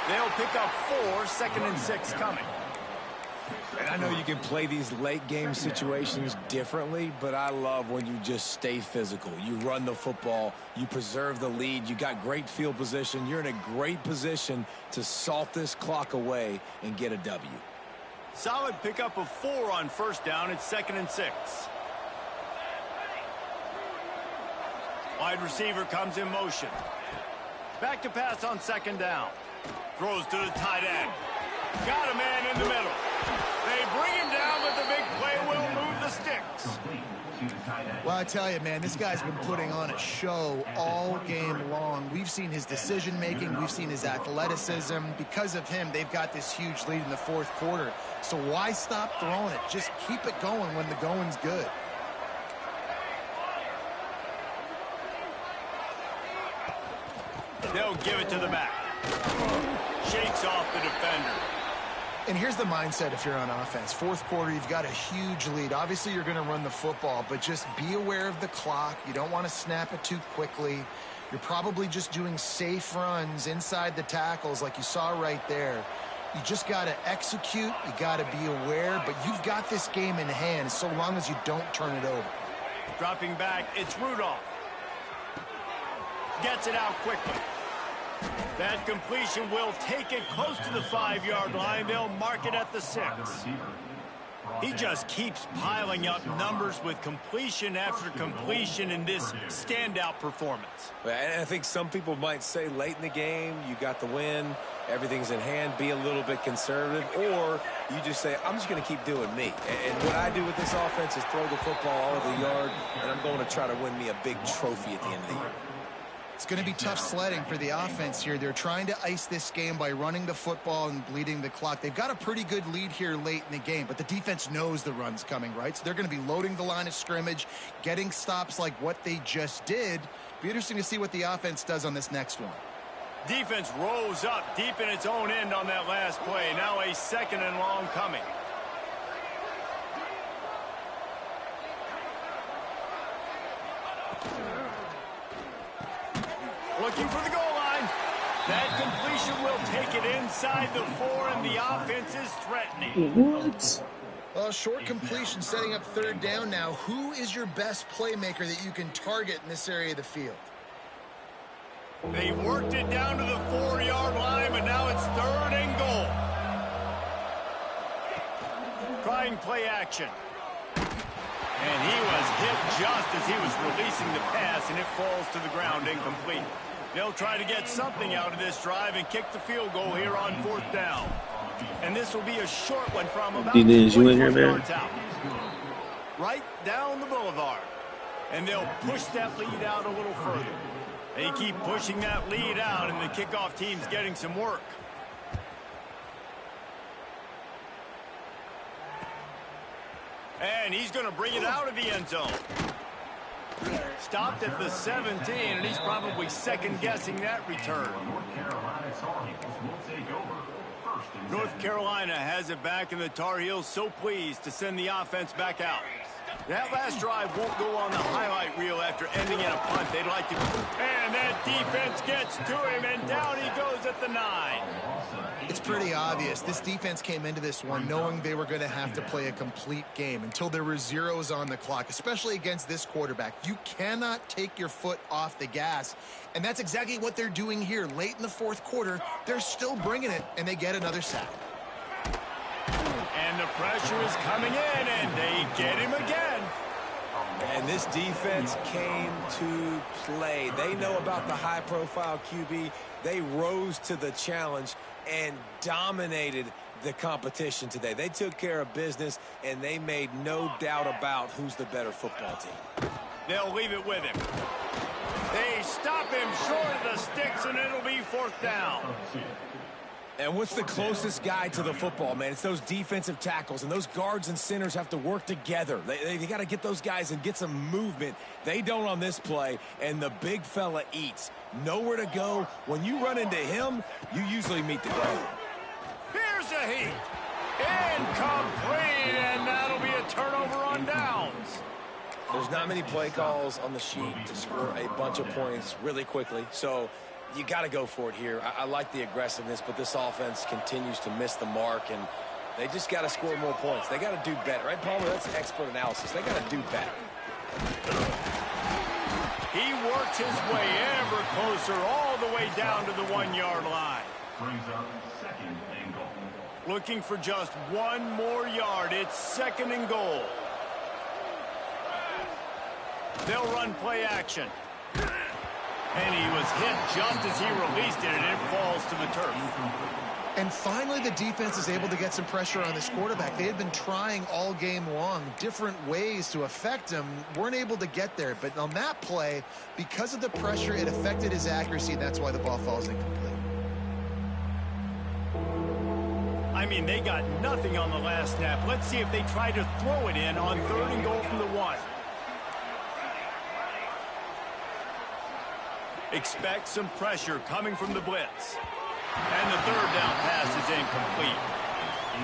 They'll pick up 4, 2nd and 6 coming. And I know you can play these late game situations differently, but I love when you just stay physical. You run the football, you preserve the lead, you got great field position, you're in a great position to salt this clock away and get a W. Solid pickup of 4 on first down. It's 2nd and 6. Wide receiver comes in motion. Back to pass on 2nd down. Throws to the tight end. Got a man in the middle. They bring him down, but the big play will move the sticks. Well, I tell you, man, this guy's been putting on a show all game long. We've seen his decision-making. We've seen his athleticism. Because of him, they've got this huge lead in the 4th quarter. So why stop throwing it? Just keep it going when the going's good. They'll give it to the back. Shakes off the defender. And here's the mindset if you're on offense. 4th quarter, you've got a huge lead. Obviously, you're going to run the football, but just be aware of the clock. You don't want to snap it too quickly. You're probably just doing safe runs inside the tackles like you saw right there. You just got to execute. You got to be aware, but you've got this game in hand so long as you don't turn it over. Dropping back, it's Rudolph. Gets it out quickly. That completion will take it close to the 5-yard line. They'll mark it at the 6. He just keeps piling up numbers with completion after completion in this standout performance. And I think some people might say late in the game, you got the win, everything's in hand, be a little bit conservative, or you just say, I'm just going to keep doing me. And what I do with this offense is throw the football all over the yard, and I'm going to try to win me a big trophy at the end of the year. It's going to be tough sledding for the offense here. They're trying to ice this game by running the football and bleeding the clock. They've got a pretty good lead here late in the game, but the defense knows the run's coming, right? So they're going to be loading the line of scrimmage, getting stops like what they just did. Be interesting to see what the offense does on this next one. Defense rose up deep in its own end on that last play. Now a 2nd and long coming. Looking for the goal line. That completion will take it inside the 4, and the offense is threatening. What? Well, short completion setting up 3rd down now. Who is your best playmaker that you can target in this area of the field? They worked it down to the 4-yard line, but now it's 3rd and goal. Trying play action. And he was hit just as he was releasing the pass, and it falls to the ground incomplete. They'll try to get something out of this drive and kick the field goal here on 4th down. And this will be a short one from about 20 yards out. Right down the boulevard. And they'll push that lead out a little further. They keep pushing that lead out, and the kickoff team's getting some work. And he's going to bring it out of the end zone. Stopped at the 17, and he's probably second-guessing that return. North Carolina has it back, and the Tar Heels so pleased to send the offense back out. That last drive won't go on the highlight reel after ending in a punt. They'd like to... And that defense gets to him, and down he goes at the 9. It's pretty obvious. This defense came into this one knowing they were going to have to play a complete game until there were zeros on the clock, especially against this quarterback. You cannot take your foot off the gas, and that's exactly what they're doing here. Late in the 4th quarter, they're still bringing it, and they get another sack. And the pressure is coming in, and they get him again. And this defense came to play. They know about the high-profile QB. They rose to the challenge and dominated the competition today. They took care of business, and they made no doubt about who's the better football team. They'll leave it with him. They stop him short of the sticks, and it'll be 4th down. And what's the closest guy to the football, man? It's those defensive tackles, and those guards and centers have to work together. They got to get those guys and get some movement. They don't on this play, and the big fella eats. Nowhere to go. When you run into him, you usually meet the ground. Here's a heat. Incomplete, and that'll be a turnover on downs. There's not many play calls on the sheet to score a bunch of points really quickly, so you got to go for it here. I like the aggressiveness, but this offense continues to miss the mark, and they just got to score more points. They got to do better. Right, Palmer? That's expert analysis. They got to do better. He works his way ever closer all the way down to the 1-yard line. Brings up 2nd and goal. Looking for just 1 more yard. It's 2nd and goal. They'll run play action. And he was hit just as he released it, and it falls to the turf. And finally, the defense is able to get some pressure on this quarterback. They had been trying all game long different ways to affect him. Weren't able to get there. But on that play, because of the pressure, it affected his accuracy, and that's why the ball falls incomplete. I mean, they got nothing on the last snap. Let's see if they try to throw it in on 3rd and goal from the 1. Expect some pressure coming from the blitz. And the 3rd down pass is incomplete.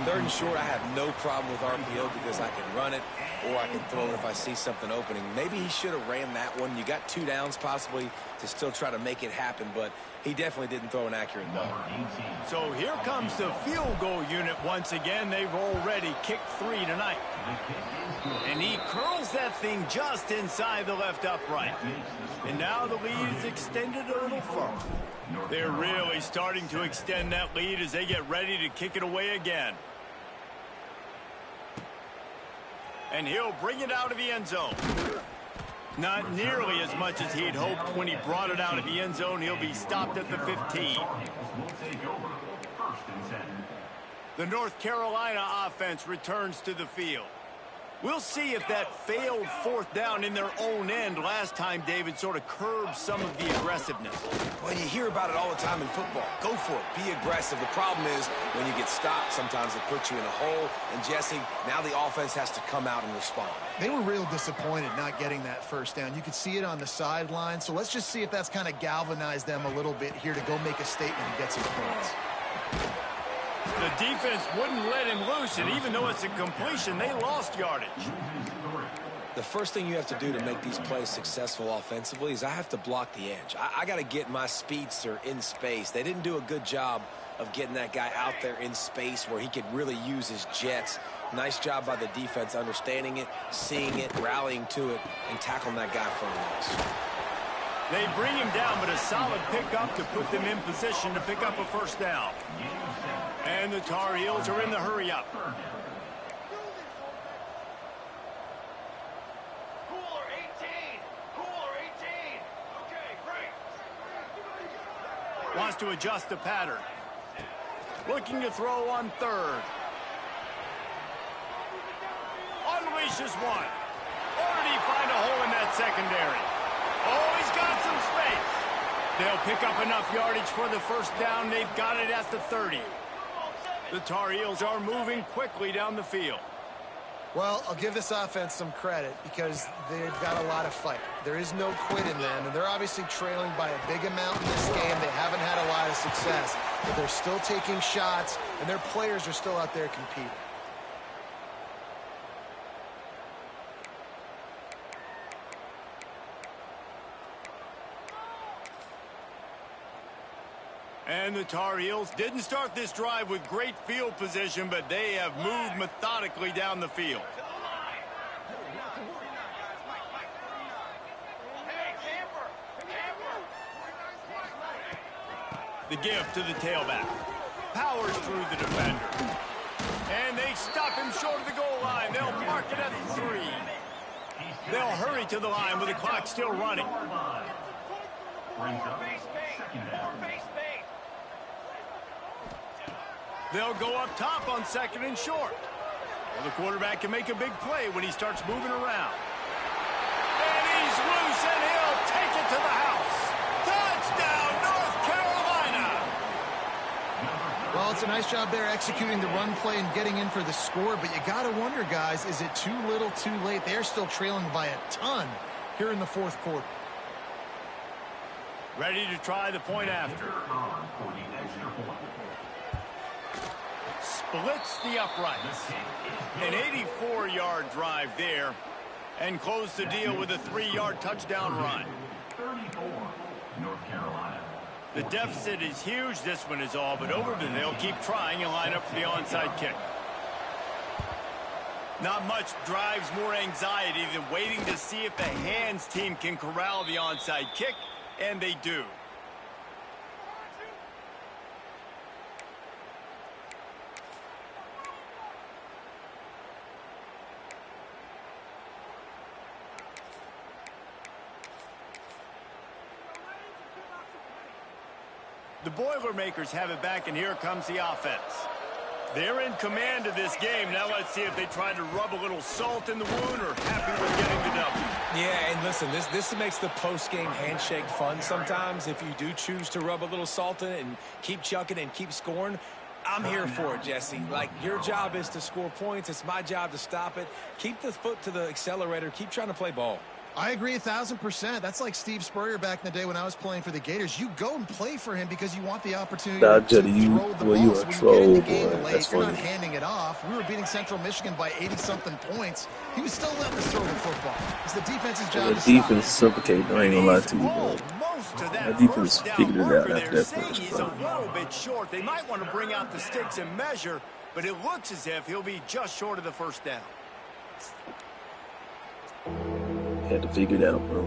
3rd and short, I have no problem with RPO because I can run it or I can throw it if I see something opening. Maybe he should have ran that one. You got 2 downs possibly to still try to make it happen, but he definitely didn't throw an accurate ball. So here comes the field goal unit once again. They've already kicked 3 tonight. And he curls that thing just inside the left upright. And now the lead is extended a little further. They're really starting to extend that lead as they get ready to kick it away again. And he'll bring it out of the end zone. Not nearly as much as he'd hoped when he brought it out of the end zone. He'll be stopped at the 15. The North Carolina offense returns to the field. We'll see if that failed 4th down in their own end last time, David, sort of curbed some of the aggressiveness. Well, you hear about it all the time in football. Go for it. Be aggressive. The problem is when you get stopped, sometimes it puts you in a hole. And, Jesse, now the offense has to come out and respond. They were real disappointed not getting that first down. You could see it on the sideline. So let's just see if that's kind of galvanized them a little bit here to go make a statement and get some points. The defense wouldn't let him loose, and even though it's a completion, they lost yardage. The first thing you have to do to make these plays successful offensively is I have to block the edge. I got to get my speedster in space. They didn't do a good job of getting that guy out there in space where he could really use his jets. Nice job by the defense understanding it, seeing it, rallying to it, and tackling that guy for a loss. They bring him down, but a solid pickup to put them in position to pick up a first down. And the Tar Heels are in the hurry-up. Cooler 18! Cooler 18! Okay, great! Wants to adjust the pattern. Looking to throw on 3rd. Unleashes one. Or did he find a hole in that secondary? Oh, he's got some space. They'll pick up enough yardage for the first down. They've got it at the 30. The Tar Heels are moving quickly down the field. Well, I'll give this offense some credit because they've got a lot of fight. There is no quit in them, and they're obviously trailing by a big amount in this game. They haven't had a lot of success, but they're still taking shots, and their players are still out there competing. And the Tar Heels didn't start this drive with great field position, but they have moved methodically down the field. The give to the tailback. Powers through the defender. And they stop him short of the goal line. They'll mark it at the 3. They'll hurry to the line with the clock still running. They'll go up top on 2nd and short. Well, the quarterback can make a big play when he starts moving around. And he's loose, and he'll take it to the house. Touchdown, North Carolina! Well, it's a nice job there executing the run play and getting in for the score, but you got to wonder, guys, is it too little, too late? They're still trailing by a ton here in the 4th quarter. Ready to try the point after. Splits the uprights. An 84-yard drive there, and close the deal with a 3-yard touchdown run. 34, North Carolina. The deficit is huge. This one is all but over, but they'll keep trying and line up for the onside kick. Not much drives more anxiety than waiting to see if the hands team can corral the onside kick, and they do. The Boilermakers have it back, and here comes the offense. They're in command of this game. Now let's see if they try to rub a little salt in the wound or happy with getting the W. Yeah, and listen, this makes the post-game handshake fun sometimes. If you do choose to rub a little salt in it and keep chucking and keep scoring, I'm here for it, Jesse. Like, your job is to score points. It's my job to stop it. Keep the foot to the accelerator. Keep trying to play ball. I agree 1,000%. That's like Steve Spurrier back in the day when I was playing for the Gators. You go and play for him because you want the opportunity Nah, to Juddy, you, throw the well, ball. you So a when you get in the troll, game boy. late, That's you're not funny. handing it off. We were beating Central Michigan by 80-something points. He was still letting us throw the football. It's the defense's job The to stop defense it. suffocating. I ain't gonna lie to you, bro. Almost to that That defense first down figured it marker out after there, that saying first he's a play. little bit short. They might want to bring out the sticks and measure, but it looks as if he'll be just short of the first down. Had to figure it out, bro.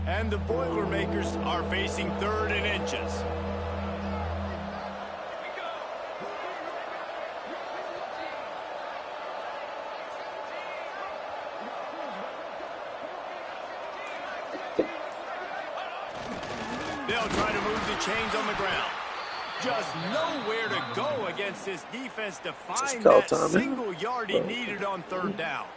And the Boilermakers are facing 3rd and inches. They'll try to move the chains on the ground. Just nowhere to go against this defense to find that single yard he needed on 3rd down.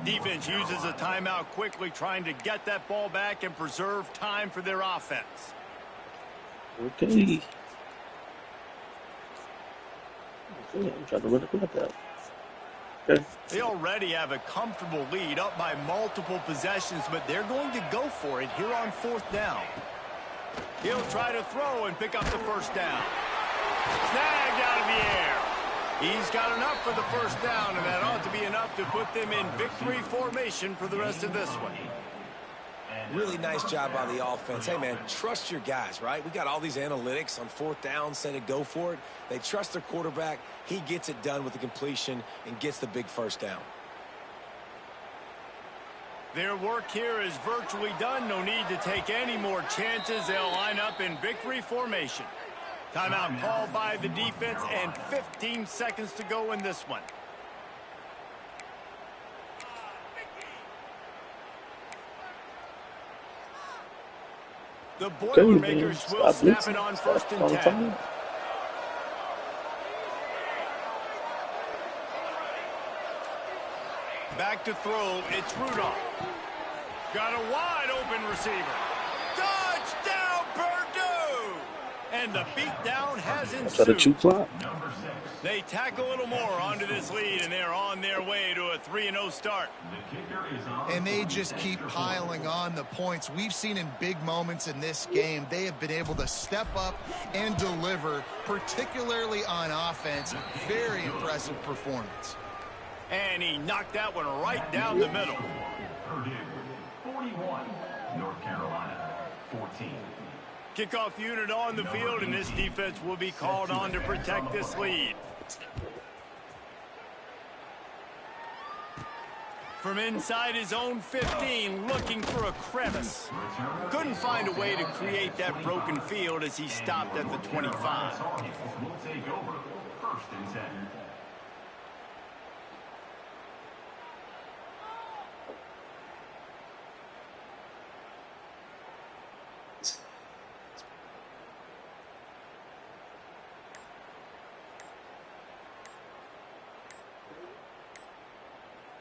Defense uses a timeout quickly, trying to get that ball back and preserve time for their offense. Okay. I'm trying to run the clock out. Okay. They already have a comfortable lead, up by multiple possessions, but they're going to go for it here on 4th down. He'll try to throw and pick up the first down. Snagged out of the air. He's got enough for the first down, and that ought to be enough to put them in victory formation for the rest of this one. Really nice job by the offense. Hey, man, trust your guys, right? We got all these analytics on 4th down, saying to go for it. They trust their quarterback. He gets it done with the completion and gets the big first down. Their work here is virtually done. No need to take any more chances. They'll line up in victory formation. Timeout called by the defense, and 15 seconds to go in this one. The Boilermakers will snap it on 1st and 10. Back to throw, it's Rudolph. Got a wide open receiver. Touchdown, Purdue! And the beatdown has ensued. They tack a little more onto this lead, and they're on their way to a 3-0 start. And they just keep piling on the points. We've seen in big moments in this game, they have been able to step up and deliver, particularly on offense. Very impressive performance. And he knocked that one right down the middle. Purdue, 41. North Carolina, 14. Kickoff unit on the field, and this defense will be called on to protect this lead. From inside his own 15, looking for a crevice. Couldn't find a way to create that broken field as he stopped at the 25. Will take over 1st and 10.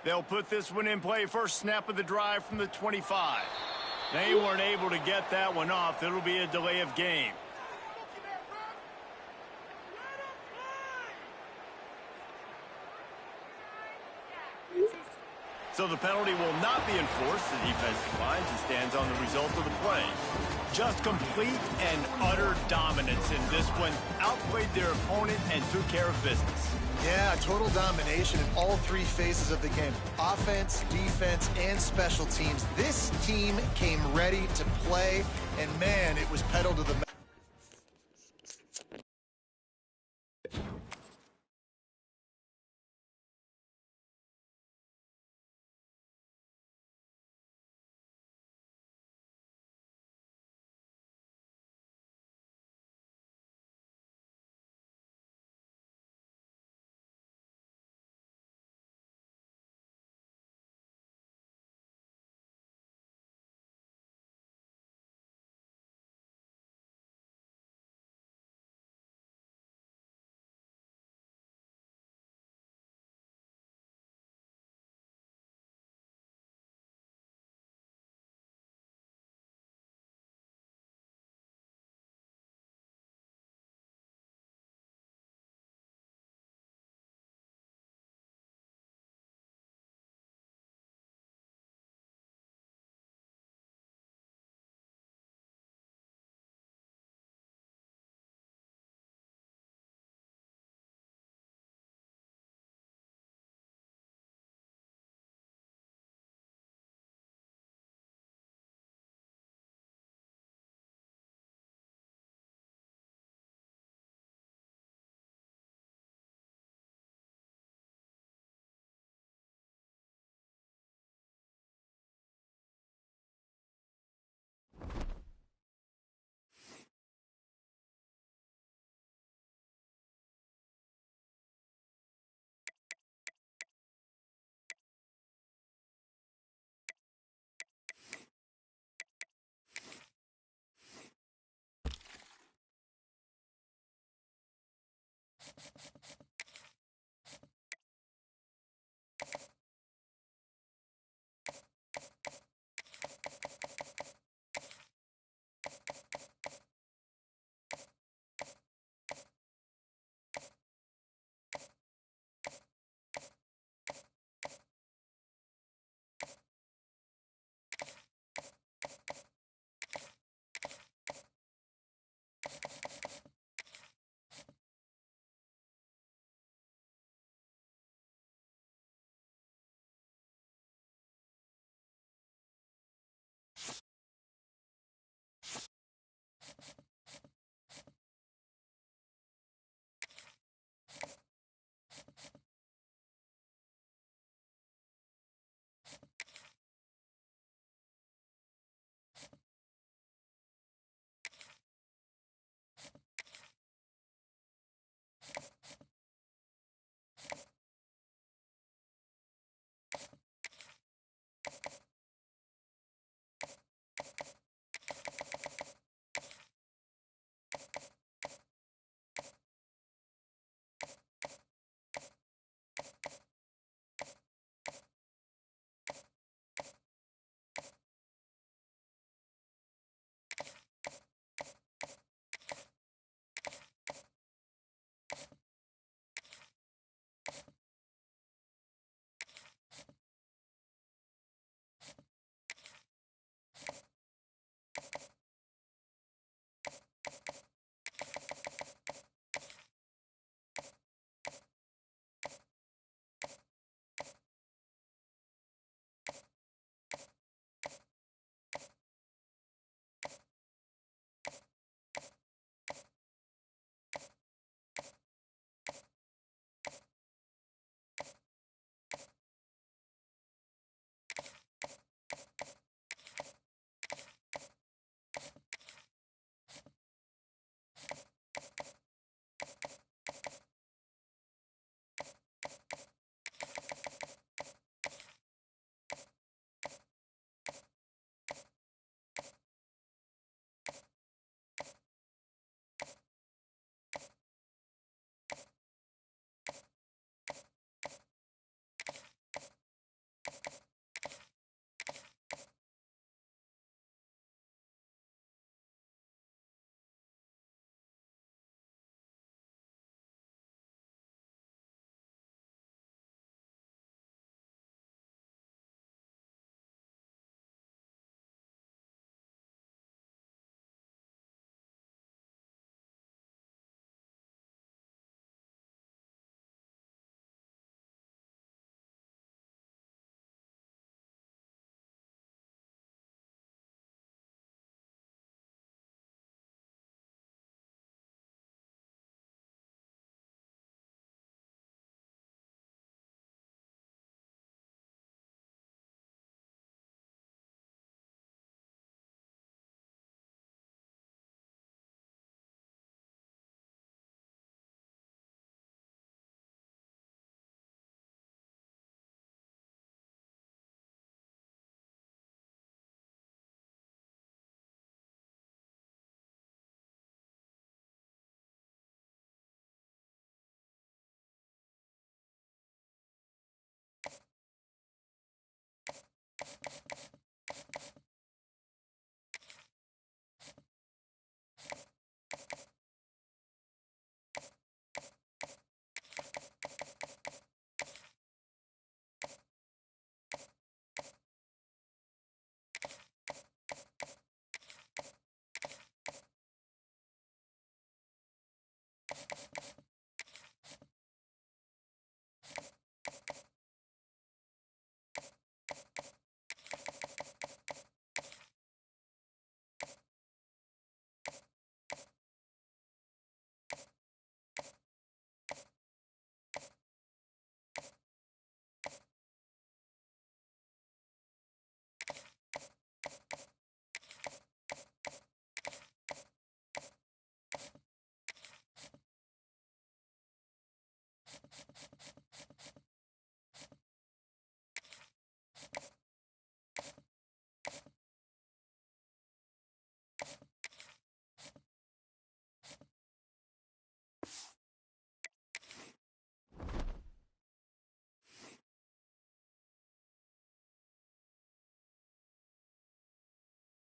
They'll put this one in play. First snap of the drive from the 25. They weren't able to get that one off. It'll be a delay of game. So the penalty will not be enforced. The defense declines and stands on the result of the play. Just complete and utter dominance in this one. Outplayed their opponent and took care of business. Yeah, total domination in all 3 phases of the game. Offense, defense, and special teams. This team came ready to play, and man, it was pedal to the metal.